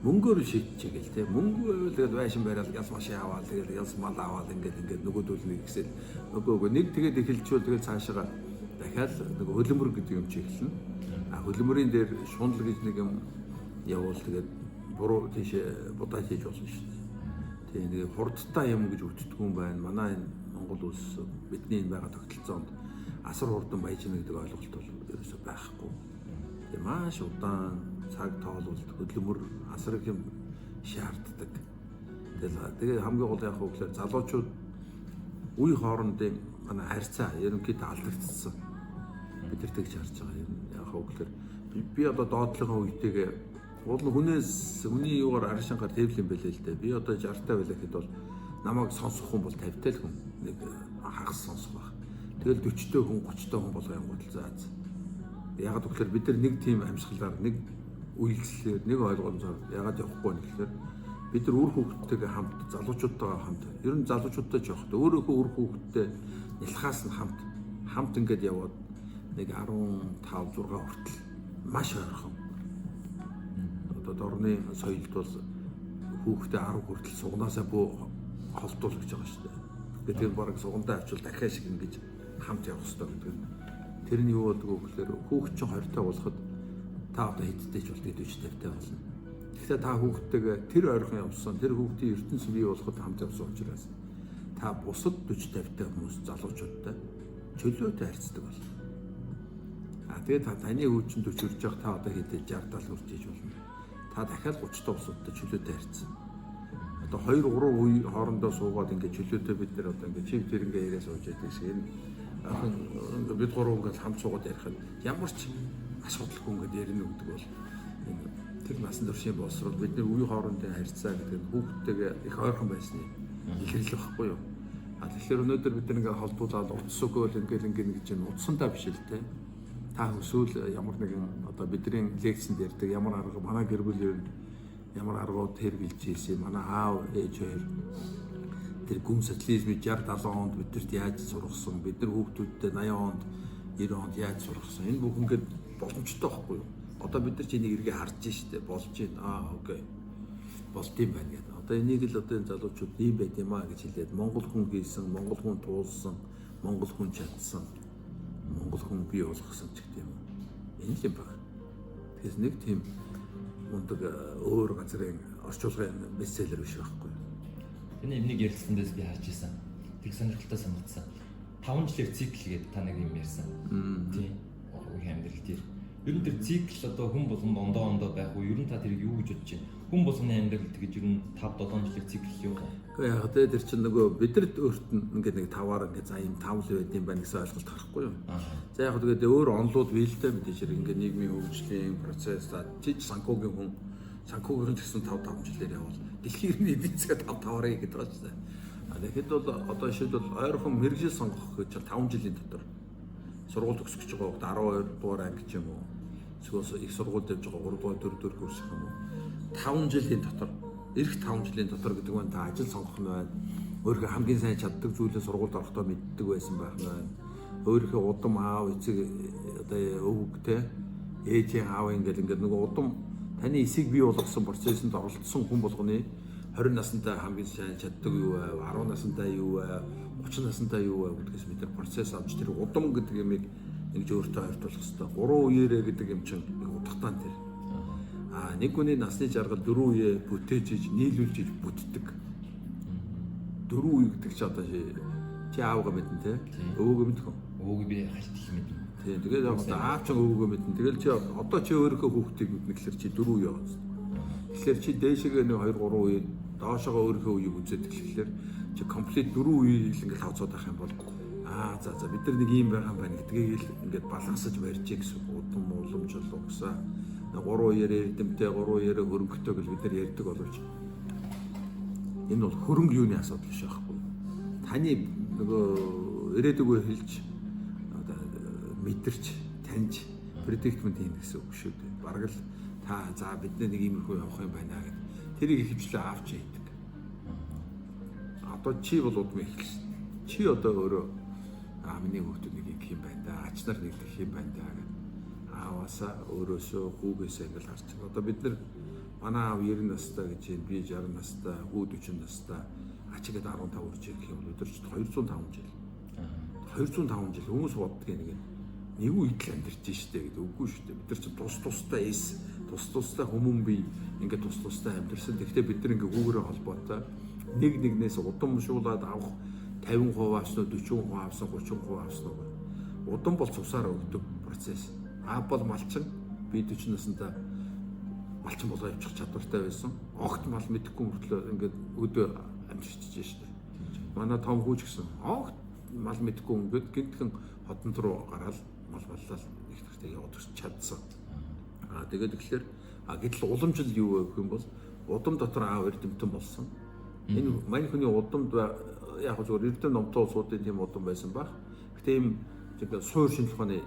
Мөнгөөр шийдчихээл тийм. Мөнгө байвал тэгээд байшин бариад ялс машин аваад тэгээд ялс мал аваад ингээд нөгөөдүүлнэ гэсэл нөгөөгөө нэг тэгээд эхэлчихвэл тэгээд цаашаа дахиад нэг хөлбөмбөр гэдэг юм чи эхэлнэ. Хөлбөмбөрийн дээр шунал гэж нэг юм явуул тэгээд буруу тийшээ будаа хийж болно шүү дээ. Тэгээд нэг хурдтай юм гэж үтдэггүй юм байна. Манай энэ Монгол улс бидний энэ байгаа тогтолцоонд асар хурдан баяжна гэдэг ойлголт бол ерөөсөй байхгүй. Тэгээд маш удаан цаг тоолуулт хөдөлмөр асар их юм шаарддаг. Тэгээд хамгийн гол яг хөө гэхээр залуучууд үе хоорондын манай харьцаа ерөнхийдөө алдагдсан. Бид нар тэгж харж байгаа юм. Яг хөө гэхээр би одоо доотлогын үетэйгээ уул хүний юугаар аршингаар төвлөн байлээ л дээ. Би одоо 60-таа байлаа гэхэд бол намайг сонсох хүн бол 50-таа л хүн нэг хагас сонсох байх. Тэгэл 40-той хүн 30-той хүн болгоо юм бодол зааз. Ягаад гэвэл бид нар нэг тийм амьсгалаар нэг үйлчлэлээр нэг ойлгомжоор ягаад явахгүй вэ гэхээр бид нар үр хүүхдтэйгээ хамт залуучуудтайгаа хамт ер нь залуучуудтай ч явахдаа өөрөөхөө үр хүүхдтэй нялхаас нь хамт ингээд яваад нэг 15 6 хүртэл маш ойрхон. Одоо дорны соёлд бол хүүхдээ 10 хүртэл сугнаасаа бөө холдуулж байгаа шүү дээ. Тэгээд баг сугандаа авчвал дахиад шиг ингэж хамт явах хэрэгтэй гэдэг. Тэр нь юу болдгоо гэхээр хүүхд чинь 20-таа болоход та одоо хэдтэй ч бол 40-50-тай болно. Тэгэхээр та хүүхдтэйгээ тэр ойрхон явсан, тэр хүүхдийн ертөнц бий болоход хамт явсан учраас та бусад 40-50-тай хүмүүс залуучуудтай чөлөөтэй харьцдаг болно. Тэгээд таны хүүчин 40 хүрч явах та одоо хэдий 60-70 хүрч иж болно. Та дахиад 30-тай бусадтай чөлөөтэй харьцсан. Одоо 2-3 үе хоорондоо суугаад ингээд чөлөөтэй бид нар одоо ингээд чив тэр ингээд яриа сууж байдаг шиг энэ охин бид гурав ингээд хамт суугаад ярих ямар ч асуудалгүй ингээд ярина гэдэг бол тэр насан туршийн боловсрол бидний үе хоорондын харьцаа гэдэг нь хүүхдтэйгээ их ойрхон байсны илэрлэл багхгүй юу. Тэгэхээр өнөөдөр бид нэг холбуулаад утас өгөөл ингээд гэж чинь утсандаа биш л те. Та өсвөл ямар нэгэн одоо бидний лекцэнд ярьдаг ямар арга манай гэр бүл ямар аргууд хэрэгжилж ийсэн манай аав ээж хоёр тэр гүн социализмыг 60 70 онд бидэрт яаж сургасан бид нар хүүхдүүдтэй 80 онд 90 онд яаж сургасан энэ бүх ингээд боломжтой байхгүй юу. Одоо бид нар чиний эргээ харж штэ болж байна. Окей. Болт юм байна гэдэг. Одоо энийг л одоо энэ залуучууд ийм байт юм аа гэж хэлээд монгол хүн хийсэн, монгол хүн туулсан, монгол хүн чадсан, монгол хүн бий болгосон ч гэдэг юм. Энэ л юм байна. Тэгэхээр нэг тийм мундаг өөр газрын орчуулгын бестселлер биш байхгүй. Энэ энийг ярилцсандээс би харж ирсэн. Тэг сонирхолтой санагдсан. 5 жилийн цикл гэдэг та нэг юм ярьсан. Тийм. Өхийн амьдрал дээр. Ер нь тэр цикл одоо хүн болгонд ондоо байх уу? Ер нь та тэрийг юу гэж бодож байна? Хүн болгоны амьдрал тэгэж ер нь 5-7 жилийн цикл юу вэ? Гэхдээ яг тэр чинь нөгөө бидэд өөрт нь ингээд нэг 5-аар ингээд за юм 5 л байд юм байна гэсэн ойлголт гарахгүй юу? За яг тэгээд өөр онлууд биелтэй мэдээж хэрэг ингээд нийгмийн хөгжлийн процесс чиж санхүүгийн хүн санхүүгийн гэсэн 5 жилээр явал дэлхийн эдийн засаг 5-5-аар гэдэг байгаа шүү дээ. Тэгэхэд бол одоо шийдвэл ойрхон мэрэгжил сонгох гэж 5 жилийн дотор сургууль төгсөж байгаа хөлт 12 дугаар анги ч юм уу эсвэл их сургуульд явж байгаа 3 дугаар 4 дугаар курс юм уу 5 жилийн дотор эх 5 жилийн дотор гэдэг нь та ажил сонгох нь байна. Өөрийнхөө хамгийн сайн чаддаг зүйлээ сургуульд орохдоо мэддэг байсан байх нь байна. Өөрийнхөө удам аав эцэг одоо өвгтэй ээжийн аав ингээд нөгөө удам таны эсийг бий болгосон процессыг оролцсон хүн болгоны 20 настай хамгийн сайн чаддаг юу вэ? 10 настай юу вэ? 30 настай юу вэ гэдгээс бид нар процесс авч тэр удам гэдэг юмыг Ингэж өөртөө ойртуулах хэрэгтэй. 3 үеэрээ гэдэг юм чинь нэг утгатай тэр. Нэг хүний насны жаргал 4 үе бүтээжиж, нийлүүлжиж бүтдэг. 4 үе гэдэг чи одоо чи аавгаа мэднэ те. Өвөөгөө мэдэх үү? Өвөөг би хальт их мэднэ. Тийм. Тэгээд одоо аав ч өвөөгөө мэднэ. Тэгэл чи одоо чи өөрийнхөө хүүхдийг мэднэ гэхэлэр чи 4 үе байгаа. Тэгэхээр чи дээшгээ нэг 2 3 үе доошогоо өөрийнхөө үеийг үзээд тэгэхээр чи комплект 4 үеийг л ингээд хавцаад байх юм бол за бид нар нэг юм байгаа юм байна гэдгийг л ингээд балансаж барьж гэсэн удам уламжлал угсаа 3 үеэр эрдэмтэй 3 үеэр хөрөнгөтэй гэж бид нар ярьдаг боловч энэ бол хөрөнгө юуны асуудал биш байхгүй. Таны нөгөө ирээдүг хэлж одоо мэдэрч таньж предиктмент хийн гэсэн үг шүү дээ. Бараг л за бид нэг иймэрхүү явах юм байна гэдэг. Тэрийг ихэвчлэн авч ийдэг. Одоо чи бол удмын эхэлсэн. Чи одоо өөрөө миний хүүхдүүд нэг их юм байна да. Ач нар нэгдэх юм байна да гэдэг. Ааваасаа өөрөөсөө хүүгээсээ ингээл харж байгаа. Одоо бид нар манай аав 90 настай гэж юм, би 60 настай, хүү 40 настай, ачигэд 15 хүрч ирэх юм өдөрч 205 жил. 205 жил хүмүүс боддог нэг үе идэл амьдарч штэ гэдэг үгүй штэ. Бид нар ч тустай тустай хүмүүн бий ингээд тустай амьдэрсэн. Тэгэхдээ бид нар ингээ хүүгээрээ холбоотой нэг нэгнээс удамшуулаад авах 50% авсан уу 40% авсан 30% авсан уу. Удам бол цусаар өгдөг процесс. Аав бол малчин би 40 наснда малчин болоо явчих чадвартай байсан. Огт мал мэдэхгүй мөртлөө ингээд өдөө амьдчиж штэ. Манай том хүүч гэсэн огт мал мэдэхгүй ингээд гинтхэн хотонд руу гараад мал боллоо их хэрэгтэй яваад чадсан. Тэгээд тэгэхээр гэтэл уламжлал юу вэ гэх юм бол удам дотор аав эрдэмтэн болсон. Энэ мань хүний удамд яг зөвөр эрдэм номтой улсуудын тийм удам байсан баг. Гэтэ ийм суур шинжлэх ухааны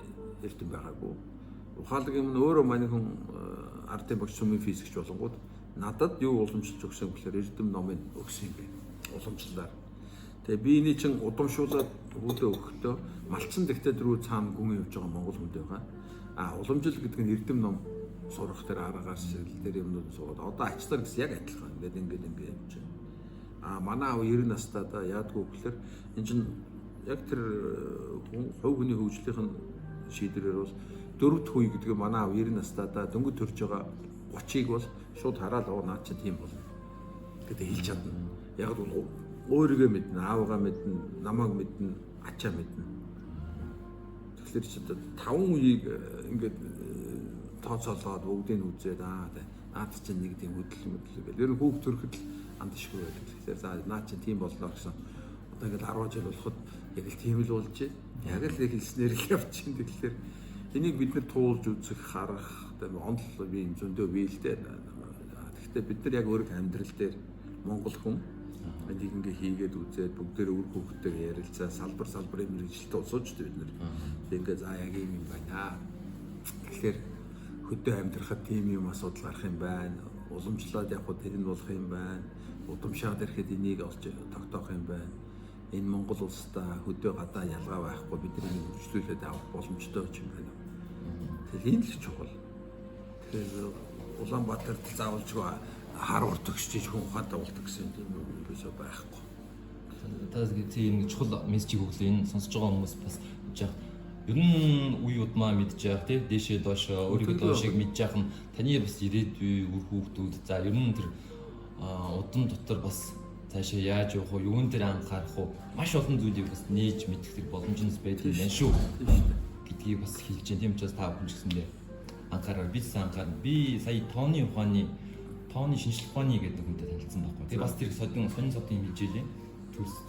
эрдэм байгаагүй. Ухаалаг юм өөрөө мань хүн ардын багш сүмийн физикч болонгууд надад юу уламжилж өгсөн гэхээр эрдэм номыг өгсөн юм байна. Уламжлалаар. Тэгээ би энийг чин удамшуулаад үүдээ өгөхдөө малчин дэхтэй дөрөв цаана гүн явж байгаа монгол хүнд байгаа. Уламжлал гэдэг нь эрдэм ном сурах тэр аргаас тэр юмнууд суугаад одоо ачтар гэсэн яг адилхан ингээд явж байна. Манай аав 90 настай да яадгүй гэхээр энэ чинь яг тэр хувь хүний хөгжлийн шийдвэрээр бол дөрөвд үе гэдэг нь манай аав 90 настай да дөнгөж төрж байгаа 30-ыг бол шууд хараад наад чинь тийм болно гэдэг хэлж чадна. Яг бол өөрийгөө мэднэ, аавгаа мэднэ, намайг мэднэ, ачаа мэднэ. Тэгэхээр чи 5 үеийг ингээд тооцоолоод бүгдийг нь үзээд наад чинь нэг тийм хөдөлгөөн гэл. Ер нь хүүхд төрөхөд л андашгүй байдаг. Тэгэхээр за наад чинь тийм боллоо гэсэн. Одоо ингээд 10 жил болоход яг л тийм л болж байна. Яг л хэлснээр л явчихин. Тэгэхээр энийг бид нэр туулж үзэх, харах, онцлог би юм зөндөө биелдэ. Гэхдээ бид нар яг өөрөг амьдрал дээр монгол хүн энийг ингээ хийгээд үзээд бүгдээр үр хөвгтэйгээ ярилцаа салбарын мэрэгчлэлтэй усууч бид нар. Ингээ за яг юм байна. Тэгэхээр хөдөө амьдрахад тийм юм асуудал гарах юм байна. Уламжлаад явхад тэр нь болох юм байна. Удамшаад ирэхэд энийг олж тогтоох юм байна. Энэ Монгол улстай хөдөө гадаа ялгаа байхгүй бид энийг хөгжлүүлээд авах боломжтой ч юм байна. Тэгэхээр энэ л чухал. Тэгэхээр Улаанбаатарт заавалжгүй харуурт төгсчиж хүн ухаантай болдог гэсэн тийм юм ерөөсөй байхгүй. Тас тийм чухал мессежийг өглөө энэ сонсож байгаа хүмүүс бас яг ер нь үе удмаа мэдж явах тий дээшээ доошоо өөрийгөө доошыг мэдж явах нь таны бас ирээдүй үр хүүхдүүд за ер нь тэр удам дотор бас цаашаа яаж явах вэ юун дээр анхаарах вэ маш олон зүйлийг бас нээж мэдэх тэр боломжнос байдаг юм шүү гэдгийг бас хэлж जैन тийм учраас та бүхэн ч гэсэндээ анхаарал би сая тооны шинжлэх ухааны гэдэг хүнтэй танилцсан байхгүй. Тэгээ бас тэр сонин содын хэмжээлийн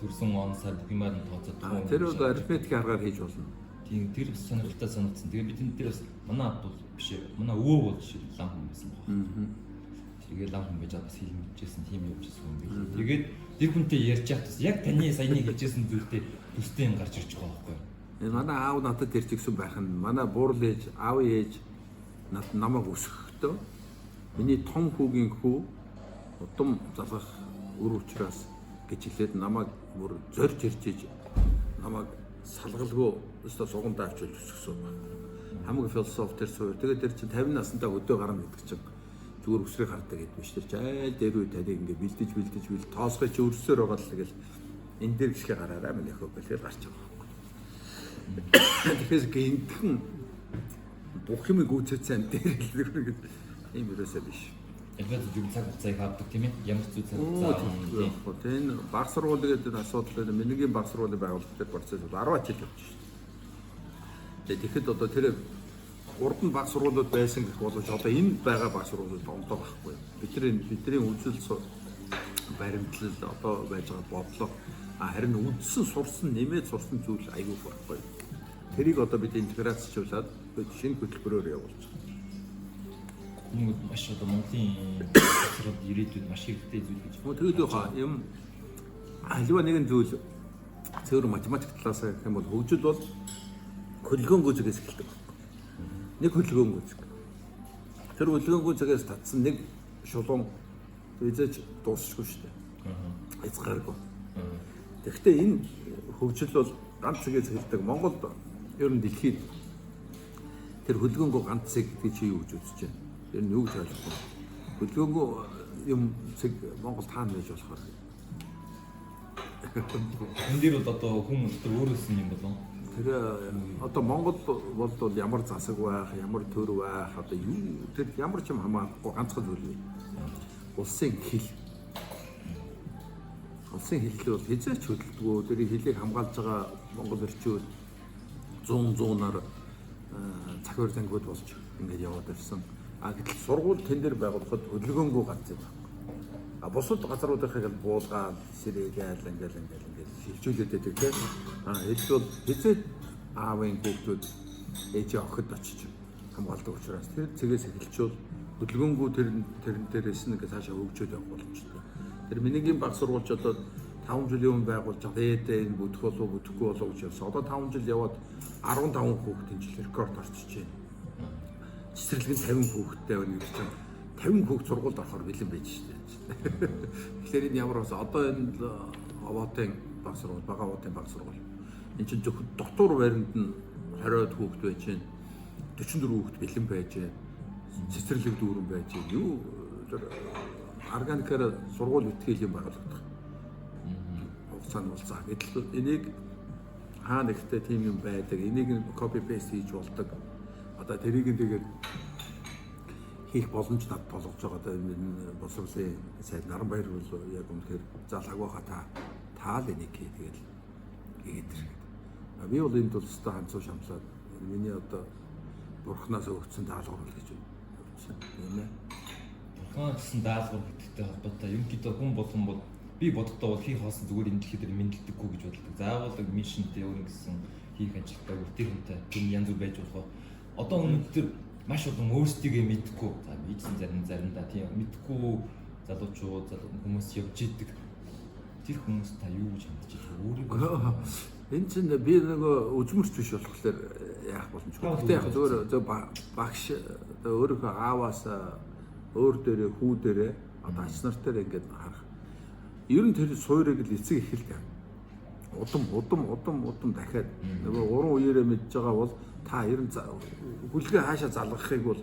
төрсөн онсаар бүх юмар нь тооцоод тэр бол арифметик аргаар хийж болно. Тийм тэр бас сонирхолтой санагдсан. Тэгээ бид энэ дээр бас манай ад бол биш ээ. Манай өвөө бол жишээ лам хүн байсан байна. Тэгээ лам хүн байж бас хэлмэжсэн тийм явж ирсэн юм байна. Тэгээд тэр хүнтэй ярьж байхад бас яг таны саяны хэлжсэн зүйлтэй төстэй юм гарч ирж байгаа байхгүй. Энэ манай аав надад ярьж гисэн байх нь манай буурал ээж, аавын ээж намайг өсгөхдөө миний том хүүгийн хүү удам залгах үр учраас гэж хэлээд намайг бүр зорж ирж иж намайг салгалгүй өстө сугандаа авчиж өсгсөн байна. Хамгийн философи тэр суур. Тэгээд тэр чинь 50 наснда өдөө гарна гэдэг чинь зүгээр өсрийг хардаг гэдэг биш тэр чинь айл дээр үе таныг ингээ бэлдэж тоосгой чи өрсөөр байгаа л тэгэл энэ дээр гисгээ гараарай минь өхөө гэлээ гарч байгаа. Тэгэхээр гинтхэн бүх юмыг үүсэсэн дээр л ийм ерөөсөө биш. Ялгаад зөв цаг хугацааг авдаг тийм ээ. Ямар ч зүйл цаг хугацаа авах. Тэгээ энэ баг сургууль гэдэг асуудал байна. Минийгийн баг сургуулийн байгууллагын процесс бол 10 жил явж шүү дээ. Тэгэхэд одоо тэр урд нь баг сургуулиуд байсан гэх боловч одоо энэ байгаа баг сургуулиуд онтоо байхгүй. Бидний үзэл баримтлал одоо байж байгаа бодлого харин үдсэн сурсан нэмээд сурсан зүйл аягүй байхгүй. Тэрийг одоо бид интеграцчлуулаад шинэ хөтөлбөрөөр явуулж байгаа. Энэ маш одоо Монголын сургууль ирээдүйд маш хэрэгтэй зүйл гэж. Тэгээд юм аливаа нэгэн зүйл цэвэр математик талаас гэх юм бол хөгжил бол хөлгөөнгөө зүгээс эхэлдэг. Нэг хөлгөөнгөө зүг. Тэр хөлгөөнгөө зүгээс татсан нэг шулуун эзэж дуусчихгүй шүү дээ. Эцгааргүй. Тэгэхдээ энэ хөгжил бол ганц зүгээс эхэлдэг. Монголд ер нь дэлхийд тэр хөлгөөнгөө ганц зэг гэдэг чи юу гэж үзэж байна? Тэр нь юу гэж ойлгох вэ? Хөлгөөнгөө юм зэг Монгол таана байж болохоор. Энэ дээр бол одоо хүмүүс тэр өөрөөс нь юм болов. Тэр одоо Монгол бол ямар засаг байх, ямар төр байх, одоо юу тэр ямар ч юм хамаахгүй ганцхан зүйл бий. Улсын хэл. Улсын хэл бол хязгаарч хөдөлдөгөө. Тэр хэлийг хамгаалж байгаа монгол эрчүүд 100-100-аар цахиур зангууд болж ингэж яваад ирсэн. Гэтэл сургууль тэн дээр байгуулахад хөдөлгөөнгөө ганц юм байна. Бусад газруудынхыг буулгаад сэрээгээл ингээл шилжүүлээд байдаг тийм. Хэлбэл бол хизээд аавын хүүхдүүд ээжээ охид очиж хамгаалдаг учраас тэр цэгээс эхэлчихвэл хөдөлгөөнгөө тэрэн дээрээс нь ингээд цаашаа хөгжөөд явах боломжтой. Тэр минийгийн баг сургуульч одоо 5 жилийн өмнө байгуулж байгаа ээдээ энэ бүдэх болов бүтэхгүй болов гэж явсан. Одоо 5 жил яваад 15 хүүхдийн жил рекорд орчиж байна. Цэцэрлэг нь 50 хүүхдтэй байна гэж чинь 50 хүүхд сургуульд орохоор бэлэн байж штэ. Тэгэхээр энэ ямар бас одоо энэ овоотын баг сургууль, бага овоотын баг сургууль. Энд чинь зөвхөн дотор баримт нь 20-од хүүхд байж байна. 44 хүүхд бэлэн байж байна. Цэцэрлэг дүүрэн байж байна. Юу тэр органикаар сургууль үтгэл юм байгуулагдах. Хугацаанд болцоо. Гэтэл энийг хаа нэгтээ тийм юм байдаг. Энийг копи пейст хийж болдог. Одоо тэрийг нь тэгээд хийх боломж над болгож байгаа. Одоо энэ боловсролын сайд Наранбаяр бол яг үнэхээр залхаг байхаа таал энийг тэгээд хийгээд ирэх. Би бол энэ тулстай ганцуу шамлаад миний одоо бурхнаас өгсөн даалгавар л гэж бодсон юм ээ. Бурхнаас өгсөн даалгавар гэдэгтэй холбоотой юм гэдэг хүн болгон бол би бодохдоо бол хийх хоосон зүгээр энэ дэлхийд мэдлэггүй гэж боддог. Заавал мишнтэй өөр гэсэн хийх ажилтаа үлдэхэнтэй тийм янз бүр байж болох. Одоо өнөөдөр маш олон өөрсдийгөө мэдхгүй за ийдсэн заримдаа тийм мэдхгүй залуучууд хүмүүс явж идэг. Тэр хүмүүс та юу гэж хандж байгаа өөрийгөө энэ чинь би нөгөө үзмэрч биш болохоор яах боломжгүй. Гэтэ яг зөв багш өөрийнхөө ааваас өөр дээрээ хүү дээрээ одоо ач нартаар ингээд харах. Ер нь тэр суурийг л эцэг эхэлдэг. Удам дахиад нөгөө уран үеэрээ мэдж байгаа бол та ер нь хүлгээ хаашаа залгахыг бол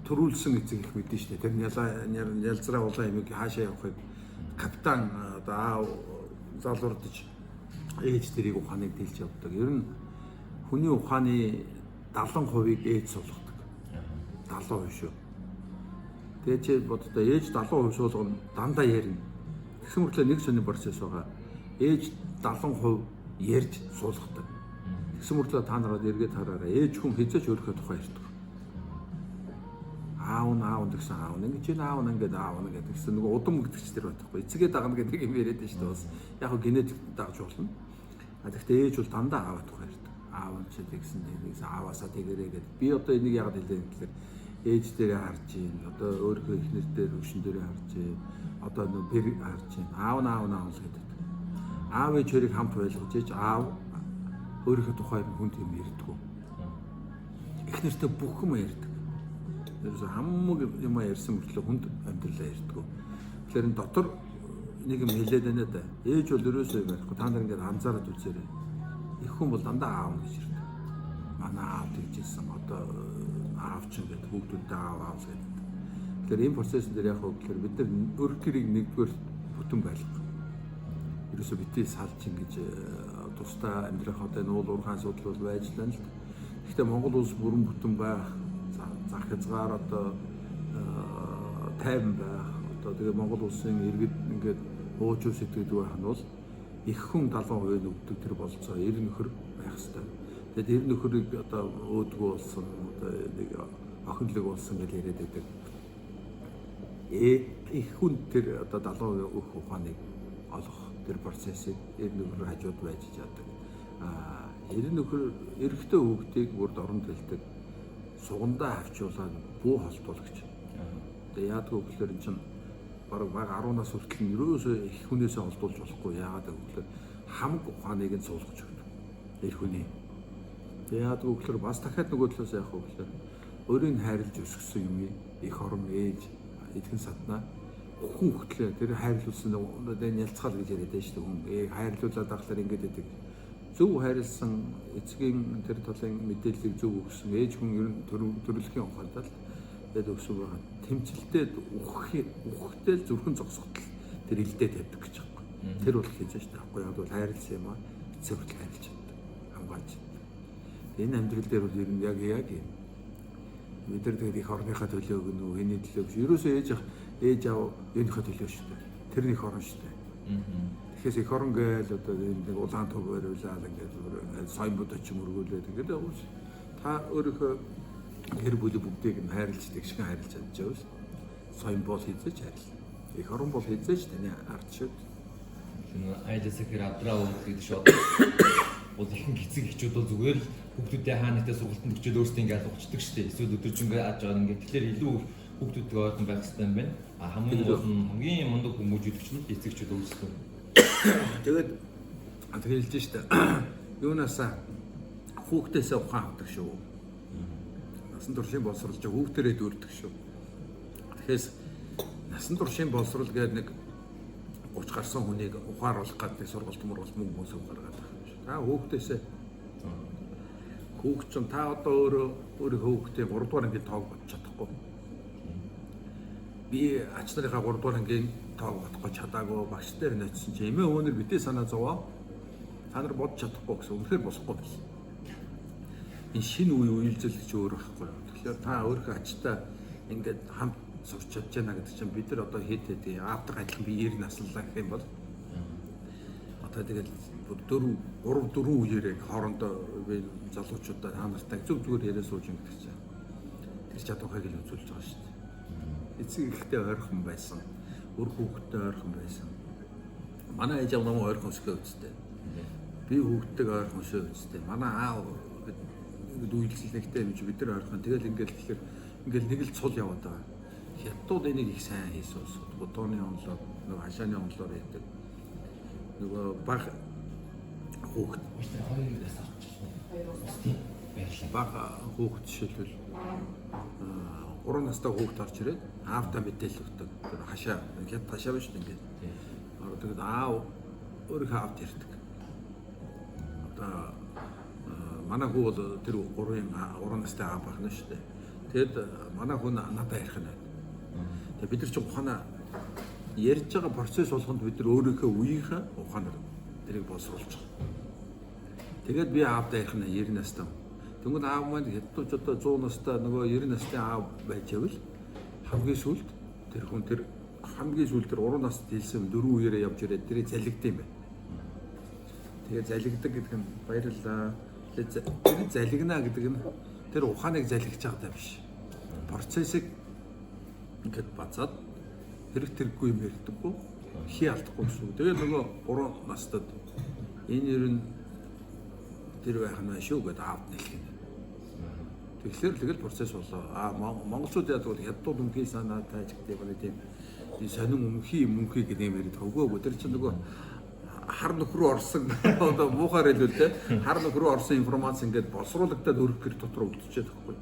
төрүүлсэн эцэг их мэдэн штэ. Тэр ялзраа улаан юмыг хаашаа явахыг капитан одоо аав залуурдаж ээж тэрийг ухааныг дэлж явдаг. Ер нь хүний ухааны 70%-ийг ээж суулгадаг. 70% шүү. Тэгээ чи боддоо ээж 70% суулгана дандаа ярина. Тэгсэн мэтлээ нэг сони процесс байгаа. Ээж 70% ярьж суулгадаг. Тэгсэн мэтлээ та нараад эргээд хараараа. Ээж хүн хизээч өөрийнхөө тухай ярьдаг. Аав гэсэн аав нэг чинь аав ингээд гэсэн нөгөө удам гэдэгч тэр байхгүй. Эцгээ дагна гэдэг юм яриад байна шүү дээ. Бас яг хөө генетик дагж болно. Гэхдээ ээж бол дандаа аав тухай ярьдаг. Аав нь ч тэгсэн нэгээс ааваасаа тэгэрээ гэдэг. Би одоо энийг яагаад хэлээ гэхээр ээж дээрээ харж гин. Одоо өөрийнхөө эхнэр дээр өвшин дээрээ харж гин. Одоо нөгөө бэр харж гин. Аав л гэдэг. Аав ээж хоёрыг хамт байлгаж ээж аав өөрийнхөө тухай хүнд юм ярьдаг. Эхнэртэй бүх юм ярьдаг. Тэрс хамаг юм ярьсан мөртлөө хүнд амьдралаа ярьдаг. Тэгэхээр энэ дотор нэг юм хэлээд байна да. Ээж бол ерөөсөө юм ярихгүй. Та нар ингээд анзаараад үзээрэй. Их хүн бол дандаа аав гэж ярьдаг. Манай аав тэгжсэн. Одоо аав ч ингээд хүүхдүүдтэй аав гэдэг. Тэгэхээр энэ процесс дээр яг хөөхлөөр бид нар өөртөө нэгдүгээр бүтэн байлгах. Ерөөсөө битээ салж ингэж тусдаа амьдрах одоо нуул уурхайн асуудал бол байж тань л. Гэхдээ Монгол улс бүрэн бүтэн байх, зах хязгаар одоо тайван байх. Одоо тэгээ Монгол улсын иргэд ингээд уужуу сэтгэдэг байх нь бол их хүн 70% өгдөг тэр болцоо 90 нөхөр байх хэрэгтэй. Тэгээд 90 нөхрийг одоо өөдгөө болсон одоо нэг охинлог болсон гэж яриад байдаг. Их хүн тэр одоо 70% өгөх ухааныг олох тэр процессыг 90 нөхөр хажууд байж чаддаг. 90 нөхөр эрэгтэй хүүхдийг бүрд оронд хэлдэг. Сугандаа авчуулаад бүү холтуулагч. Тэгээ яадаг вэ гэхээр энэ чинь баг 10 нас хүртэл нь ерөөсөө их хүнээсээ холдуулж болохгүй. Яагаад гэвэл хамаг ухааныг нь суулгаж өгнө. Эр хүний. Тэгээ яадаг вэ гэхээр бас дахиад нөгөө талаас яах вэ гэхээр өөрийг хайрлаж өсгсөн юм их орон ээж эдгэн саднаа хүн хөтлөө тэр хайрлуулсан одоо нялцгаал гэж яриад байж шүү дээ. Хайрлуулаад байхлаар ингэж идэг. Зөв хайрлсан эцгийн тэр талын мэдээллийг зөв өгсөн ээж хүн ер нь төрөлхийн ухаантай л тэгээд өгсөн байгаа. Тэмцэлтэд ухахтэй л зүрхэн зогсохтол тэр илдээ тавьдаг гэж байна. Тэр бол хийж шүү дээ. Аахгүй яг бол хайрлсан юм аа. Эцэг хүртэл хайрлаж чаддаг. Хамгаалж. Энэ амьдрал дээр бол ер нь яг юм. Бид нар тэгээд их орныхаа төлөө өгнө үү, хэний төлөө биш. Ерөөсөө ээж аав юуныхаа төлөө шүү дээ. Тэр их орон шүү дээ. Тэгэхээр их орон гээл одоо нэг улаан төв бариулаад ингээд соён бодож мөргүүлээд ингээд та өөрийнхөө гэр бүл бүгдийг нь хайрлаждаг шиг хайрлаж чадж байгаа шүү. Соён бол хийжээч хайрл. Их орон бол хийжээч таны ард шүү. Айдасаа хэр адраа гэдэг шууд бол ихэнх эцэг эхчүүд бол зүгээр л хүүхдүүдээ хаанаатай сургалтанд өчөөд өөрсдөө ингээд уучдаг шүү дээ. Эсвэл өдөржингөө ааж байгаа ингээд тэгэхээр илүү хүүхдүүдтэй ойрхон байх хэрэгтэй юм байна. Хамгийн мундаг хүмүүжүүлэгч нь эцэгчүүд өөрсдөө. Тэгээд хэлж штэ. Юунаасаа хүүхдээсээ ухаан авдаг шүү. Насан туршийн боловсролж хүүхдэрээ дүүрдэг шүү. Тэгэхээр насан туршийн боловсрол гэдэг нэг 30 гарсан хүнийг ухааруулах гэдэг сургалт мөргөл мөнгө мөсөв гаргаад байгаа юм шүү. Та хүүхдээсээ хүүхд ч та одоо өөрийнхөө хүүхдээ 3 дугаар ангийн тоог бодож чадахгүй. Би ач нарынхаа 3 дугаар ангийн тоог бодох чадаагүй багш дээр ноцсон чи эмээ өвнөр битээ санаа зовоо. Та нар бодож чадахгүй гэсэн үнэхээр болохгүй биш. Энэ шинэ үе үйлчлэгч өөр байхгүй. Тэгэхээр та өөрийнхөө ачтаа ингээд хамт сурч чадж байна гэдэг чинь бид нар одоо хэд аавтайгаа адилхан би 90 наслалаа гэх юм бол одоо тэгэл 3-4 үеэрээ хоорондоо би залуучуудаа та нартай зүгээр яриа сууж ин гэдэг чинь тэр чадварыг л үзүүлж байгаа шүү дээ. Эцэг ихтэй ойрхон байсан, үр хүүхдтэй ойрхон байсан. Манай ээж аав намайг ойрхон өсгөө үстэй. Би хүүхдтэйг ойрхон өсөө үстэй. Манай аав гэдэг үйлчлэгтэй бид нар ойрхон тэгэл ингээл нэг л цул яваад байгаа. Хятад энийг их сайн хийсэн ус. Будууны онлоор, нөгөө хашааны онлоор яадаг. Нөгөө баг хүүхд. Бага хүүхд жишээлбэл 3 настай хүүхд орж ирээд аавтаа мэдээлэл өгдөг. Тэр хашаа, хятад хашаа биш үү ингээд. Тэгээд аав өөрийнхөө аавд ярьдаг. Одоо манай хүү бол тэр 3 настай аав байна шүү дээ. Тэгэд манай хүн надад ярих нь байна. Тэгээд бид нар ч ухаанаа ярьж байгаа процесс болгонд бид нар өөрийнхөө үеийнхээ ухаанаар тэрийг боловсруулж байгаа. Тэгээд би аавдаа ярих нь 90 настай. Тэгвэл аав маань хятадч одоо 100 настай нөгөө 90 настай аав байж байвал хамгийн сүүлд тэр хүн тэр хамгийн сүүлд тэр 3 наст хэлсэн 4 үеэрээ явж ирээд тэрийг залгидсан юм байна. Тэгээд залгидаг гэдэг нь баярлалаа. Тэгээд залгинаа гэдэг нь тэр ухааныг залгиж байгаа даа биш. Процессыг ингээд бацаад хэрэг тэргүй юм ярьдаггүй хий алдахгүй шүү. Тэгээд нөгөө 3 настад энэ ер нь тэр байх нь шүү гэдэг аавд нэлэх юм. Тэгэхээр тэгэл процесс болоо. Монголчууд яадаг бол хятад үнхий санаа тааж гэдэг байна тийм. Сонин мөнхий гэдэг юм яриад хөвгөө. Тэр чинь нөгөө хар нөхрөө орсон одоо муухаар хэлвэл те хар нөхрөө орсон информац ингээд боловсруулагдаад өргөх гэр дотор өвдөж байгаа байхгүй.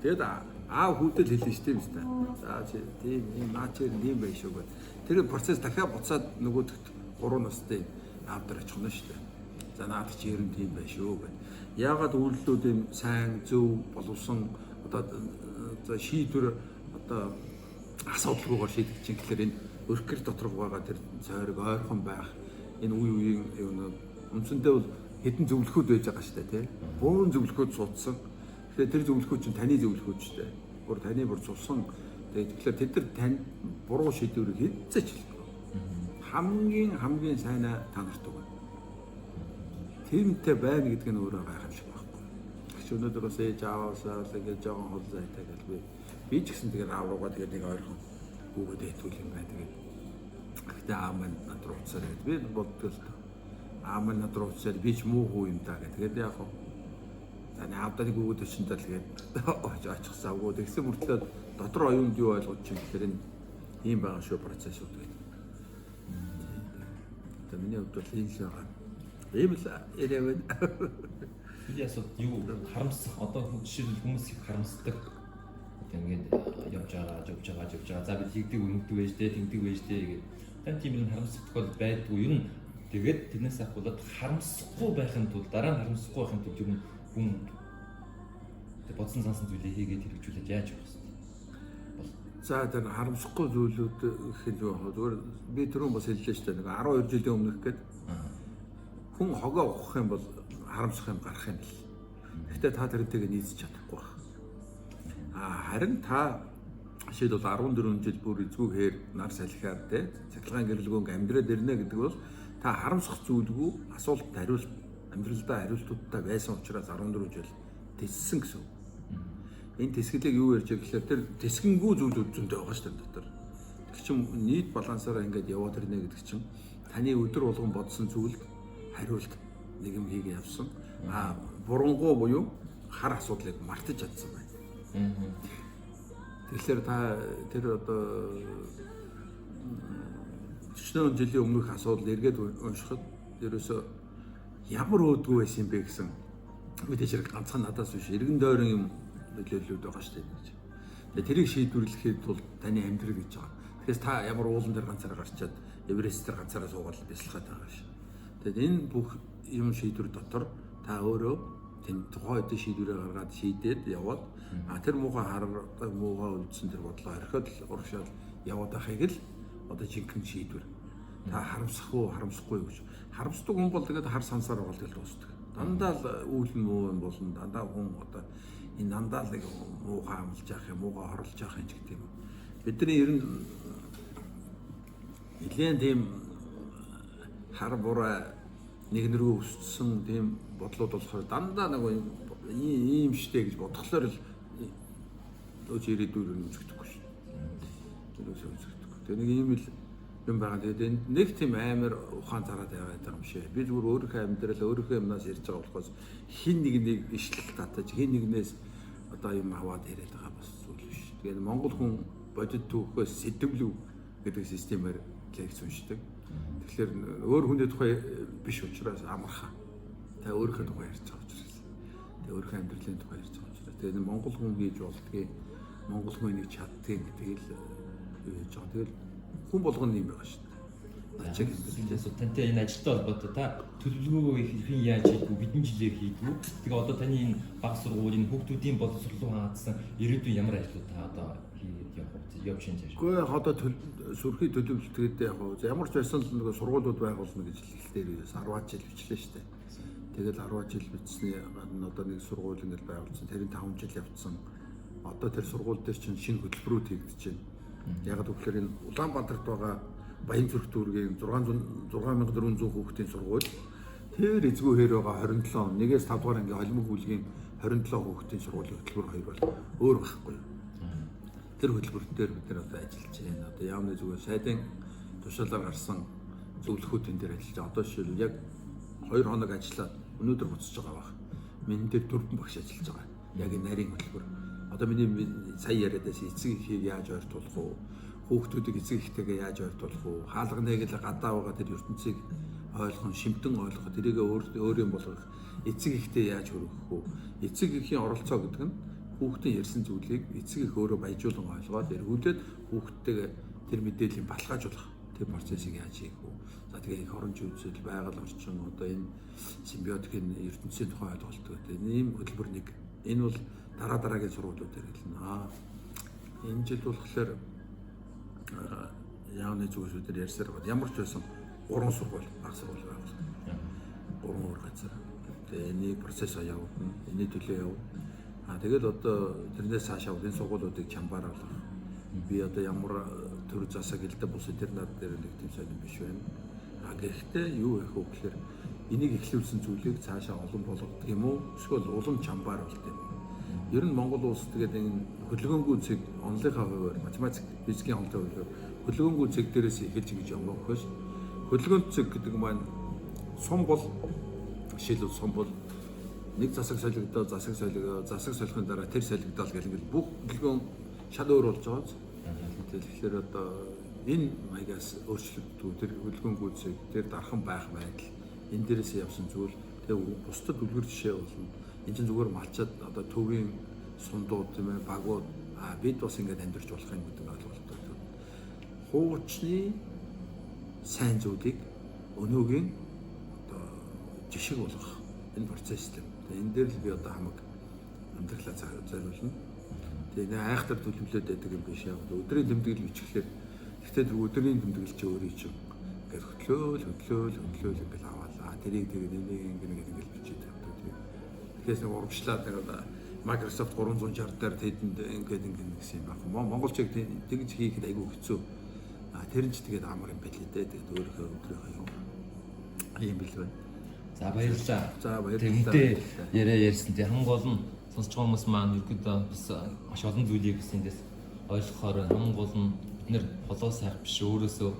Тэгэд аав хүүтэл хэлнэ шүү дээ. За чи тийм наачэр юм байх шүү гэдэг. Тэр процесс дахиад буцаад нөгөөдөгт 3 настай аав дээр очихно шүү дээ. За наад чи ер нь тийм байх шүү гэдэг. Яагаад үйлдэлүүд юм сайн зөв боловсон одоо шийдвэр одоо асуудалгүйгээр шийдэж чинь гэхээр энэ өргөх гэр дотор байгаа тэр цойрог ойрхон байх энэ үе үеийн Үндсэндээ бол хэдэн зөвлөхүүд байж байгаа шүү дээ, тий. Бөөн зөвлөхүүд суудсан. Тэгэхээр тэр зөвлөхүүд чинь таны зөвлөхүүд шүү дээ. Бүр таны бүр цусан. Тэгэхээр тэд нар танд буруу шийдвэрийг хийцээч хэлдэг. Хамгийн сайнаа та нарт өгнө. Тэрнтэй байна гэдэг нь өөрөө гайхалтай байхгүй. Тэгч өнөөдөр бас ээж аваасаа л ингээд жоохон хол зайтай гэлгүй. Би ч гэсэн тэгээд аав руугаа тэгээд нэг ойрхон хүүгээд хэйтүүл юм байна тэгээд. Гэхдээ аав маань над руу уцаар гэдэг. Би боддог л аав маань над руу уцаар би ч муу хүү юм даа гэх. Тэгээд яг хоо таны аавдаа хүүгээд өчөндөө л тэгээд очихсаагүй. Тэгсэн мөртлөө дотор оюунд юу ойлгож чинь гэхээр энэ ийм байгаа шүү процессууд гэдэг. Тэгээд миний хувьд бол ийм л байгаа. Ийм л яриа байна. Би ясад юу харамсах одоо жишээлбэл хүмүүс их харамсдаг. Ингээд явж байгаа. За бид хийдэг үнэдэг байж дээ, тэмдэг байж дээ гэдэг. Тань тийм юм харамсах тохиол байдгүй. Ер нь тэгээд тэрнээс ахуулаад харамсахгүй байхын тулд дараа нь харамсахгүй байхын тулд ер нь хүн бодсон сансан зүйлээ хийгээд хэрэгжүүлээд яаж явах вэ? За тэр харамсахгүй зүйлүүд гэхэд юу вэ? Зүгээр би түрүүн бас хэллээ шүү дээ. Нэг 12 жилийн өмнөх гээд хүн хогоо ухах юм бол харамсах юм гарах юм бэл. Гэхдээ та тэрнтэйгээ нийцэж чадахгүй байна. Харин та жишээд бол 14 жил бүр эзгүүгээр нар салхиар те цахилгаан гэрэлгөөнг амьдраад ирнэ гэдэг бол та харамсах зүйлгүй асуулт хариулт амьдралдаа хариултуудтай байсан учраас 14 жил тэссэн гэсэн. Энэ тэсгэлийг юу ярьж байгаа гэхээр тэр тэсгэнгүй зүйлүүд зөндөө байгаа шүү дээ дотор. Тэг чим нийт балансаараа ингээд яваад ирнэ гэдэг чинь таны өдөр болгон бодсон зүйлд хариулт нэг юм хийгээ явсан. Бурангуй буюу хар асуудлыг мартаж чадсан байна. Тэгэхээр та тэр одоо 40 жилийн өмнөх асуудал эргээд уншихад ерөөсөө ямар өөдгөө байсан юм бэ гэсэн мэдээж хэрэг ганцхан надаас биш эргэн дойрон юм нөлөөлөлүүд байгаа шүү дээ. Тэгээ тэрийг шийдвэрлэхэд бол таны амьдрал гэж байгаа. Тэгэхээр та ямар уулан дээр ганцаараа гарчаад Эверест дээр ганцаараа суугаад бясалгаад байгаа ш. Тэгээд энэ бүх юм шийдвэр дотор та өөрөө тэн тухайн үедээ шийдвэрээ гаргаад шийдээд яваад тэр муухай хардаг муухай үлдсэн тэр бодлоо орхиод урагшаал яваад байхыг л одоо жинхэнэ шийдвэр. Та харамсах уу харамсахгүй юу гэж. Харамсдаг хүн бол тэгээд хар сансаар байгаа тэгэл дуусдаг. Дандаа л үйл нь муу юм болно. Дандаа хүн одоо энэ дандаа л муухай амлаж явах юм, муухай хорлож явах юм гэдэг юм. Бидний ер нь нэгэн тийм хар буруу нэгнэрөө өссөн тийм бодлууд болохоор дандаа нэг ийм штэ гэж бодглохоор л өөч ирээдүйн нь үзэгдэхгүй шүү. Тэрөөсөө үзэгдэхгүй. Тэгээ нэг ийм л юм байгаа. Тэгээд энд нэг тийм амар ухаан зараад яваад байгаа юм шиг. Би зүгээр өөрийнхөө амьдрал өөрийнхөө юмнаас ярьж байгаа болохоос хин нэг ишлэл татаж хин нэгнээс одоо юм аваад яриад байгаа бас зүйл биш. Тэгээд Монгол хүн бодит түүхээс сэдвлүү гэдэг системээр лекц уншдаг. Тэгэхээр өөр хүний тухай биш учраас амархан. Та өөрийнхөө тухай ярьж байгаа учраас. Тэгээ өөрийнхөө амьдралын тухай ярьж байгаа учраас. Тэгээд Монгол хүн хийж болдгийг Монгол хүнийг чаддгийг тэгэл юу яаж байгаа. Тэгэл хүн болгоно юм байгаа шүү дээ. Ачиг хэлээс тантай энэ ажилтай холбоотой та төлөвлөгөө хэрхэн яаж хийдгүү бидний жилээр хийдгүү. Тэгээ одоо таны энэ баг сургуулийн хүүхдүүдийн боловсролоо хаагдсан ирээдүйн ямар ажлууд та одоо хийгээд явж шинж яаж. Гэхдээ одоо сүрхий төлөвлөлтгээд яг ямар ч байсан л нэг сургуулиуд байгуулна гэж хэлэлтээр 10 жил бичлээ шүү дээ. Тэгэл 10 жил бичсний гадна одоо нэг сургууль ингэж байгуулсан. Тэрийн 5 жил явцсан. Одоо тэр сургууль дээр чинь шинэ хөтөлбөрүүд хийгдэж байна. Яг гэвэл энэ Улаанбаатарт байгаа Баянзүрх дүүргийн 6400 хүүхдийн сургууль тэр эзгүүхээр байгаа 27 он 1-5 дугаар ангийн холимог бүлгийн 27 хүүхдийн сургуулийн хөтөлбөр хоёр бол өөр байхгүй. Тэр хөтөлбөр дээр бид нар одоо ажиллаж байна. Одоо яамны зүгээр сайдын тушаалаар гарсан зөвлөхүүдэн дээр ажиллаж байгаа. Одоо жишээл яг 2 хоног ажиллаад өнөөдөр буцаж байгаа баг. Миний дээр 4 багш ажиллаж байгаа. Яг энэ нарийн хөтөлбөр. Одоо миний сая яриад байсан эцэг эхийг яаж ойртуулах вэ? Хүүхдүүдийг эцэг эхтэйгээ яаж ойртуулах вэ? Хаалганыг л гадаа байгаа тэр ертөнцийг ойлгох, шимтэн ойлгох, тэрийг өөр юм болгох, эцэг эхтэй яаж хөргөх вэ? Эцэг эхийн оролцоо гэдэг нь хүүхдийн ярьсан зүйлийг эцэг эх өөрөө баяжуулан ойлгоод эргүүлээд хүүхдтэйгээ тэр мэдээллийг баталгаажуулах тэр процессыг яаж хийх вэ? За тэгээ их орон зүйн байгаль орчин одоо энэ симбиотикийн ертөнцийн тухай ойлголт гэдэг ийм хөтөлбөр нэг. Энэ бол дараагийн сургуулиудаар хэлнэ. Энэ жил болохоор яавны зүйлсүүдээр ярьсаар байна. Ямар ч байсан 3 сургууль, баг сургууль байгуулсан. 3 өөр газар. Тэгээ энийг процессоо явуулна. Эний төлөө явуулна. Тэгэл одоо тэрнээс цаашаа энэ сургуулиудыг чамбаар болгох. Би одоо ямар төр засаг хэлдэг бус интернет дээр нэг тийм сайн биш байна. Гэхдээ юу их вэ гэхээр энийг эхлүүлсэн зүйлийг цаашаа олон болгох юм уу? Эсвэл улам чамбаар болт юм уу? Ер нь Монгол улс тэгээд энэ хөдөлгөөнгүй цэг онлынхаа хувьд математик, физикийн онлын хувьд хөдөлгөөнгүй цэг дээрээс эхэлж гэж юм бохоос хөдөлгөөн цэг гэдэг маань сум бол жишээлбэл сум бол нэг засаг солигдоо засаг солихын дараа тэр солигдол гэл ингээл бүх хөдөлгөөн шал өөр болж байгаа. Тэгэхээр одоо энэ маягаас өөрчлөгддөг тэр хөдөлгөөнгүй цэг тэр дархан байх байдал энэ дээрээс явсан зүйл тэгээ бусдад үлгэр жишээ болно. Энд чинь зүгээр малчаад одоо төвийн сундууд тийм ээ багууд бид бас ингэж амьдарч болох юм гэдэг ойлголттой. Хуучны сайн зүйлийг өнөөгийн одоо жишг болгох энэ процесстэй. Тэгээ энэ дээр л би одоо хамаг амьдралаа зориулна. Тэгээ нэг айхтар төлөвлөд байдаг юм биш яг өдрийн тэмдэглэл бичлэхээр гэхдээ тэр өдрийн тэмдэглэл чи өөрөө чинь ингээд хөтлөөл ингээд аваалаа. Тэрийг тэгээд ингээд бичээд тавьдаг тийм. Тэгэхээр нэг урагшлаад нэг Microsoft 360 дээр тэдэнд ингээд гэсэн юм байна. Монголчууд тэгж хийхэд айгүй хэцүү. Тэр нь ч тэгээд амар юм байл л дээ. Тэгээд өөрийнхөө өдрийнхөө юм бил байна. За баярлалаа. За баярлалаа. Тэгмээ ярьсан. Тэг хамгийн гол нь сонсч байгаа хүмүүс маань ерөөдөө бас маш олон зүйлийг эндээс ойлгохоор хамгийн гол нь бид нэр холоо сайх биш өөрөөсөө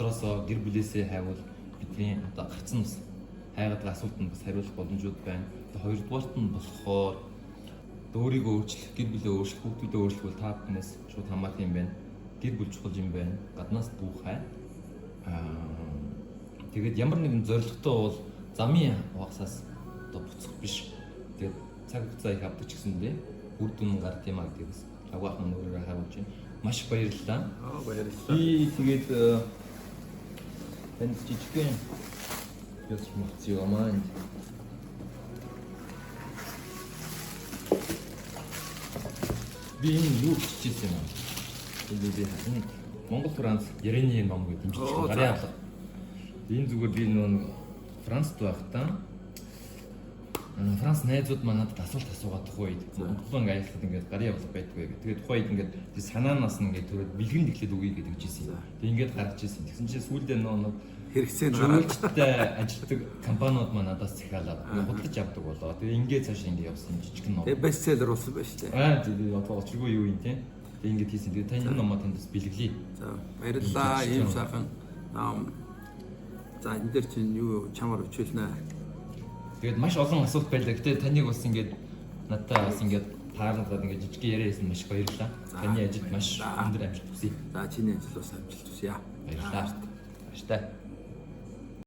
дотроосоо гэр бүлээсээ хайвал бидний одоо гарцсан бас хайгаад асуултанд бас хариулах боломжууд байна. Тэгээ хоёрдугаарт нь болохоор өөрийгөө өөрчлөх, гэр бүлээ өөрчлөх, хүүхдүүдээ өөрчлөх та бүхнээс шууд хамаарах юм байна. Гэр бүл чухал юм байна. Гаднаас бүх хай. Тэгээд ямар нэгэн зорилготой бол замын хагасаас одоо буцах биш. Тэгээд цаг хугацаа их авдаг ч гэсэндээ үр дүн гард юм аа гэдэгс агуулх маань өөрөөр харуулж байна. Маш баярлалаа. Баярлалаа. Би тэгээд танд жижигхэн информац маань би энэ юу хийчихсэн юм аа. Би энэ Монгол Франц ярианы ном гэдэг дэмжиж гарын авлага. Энэ зүгээр би нөө Францд байхдаа Франц найзууд манад асуулт асуугаад тах үед Монголын аялалд ингээд гарын явлага байдгүй гэх. Тэгээд тухайд ингээд би санаанаас нь ингээд төрөд бэлгэн тэглээд үгүй гэж хэлжсэн юм. Тэг ингээд гаргаж ирсэн. Тэгсэн чинь сүүлдээ нөө хэрэгцээ гараад ажилтдаг компаниуд манадаас захиалаад худалдаж авдаг болоо. Тэгээ ингээд цааш ингээд явсан жижигхэн ном. Тэгээ бестселлер болсон байна шүү дээ. Тэгээ одоо очиргүй юу юм те. Тэгээ ингээд хийсэн. Тэгээ таны номоо тандас бэлгэлээ. За баярлалаа. Ийм сайхан ном. За энэ дээр чинь юу чамаар өчүүлнэ. Тэгээд маш олон асуулт байлаа. Гэтэ таныг бас ингээд надтай бас ингээд таарлаад ингээд жижиг яриа хийсэн маш баярлалаа. Таны ажилд маш өндөр амжилт хүсье. За чиний ажил бас амжилт хүсье. Баярлалаа. Баяртай.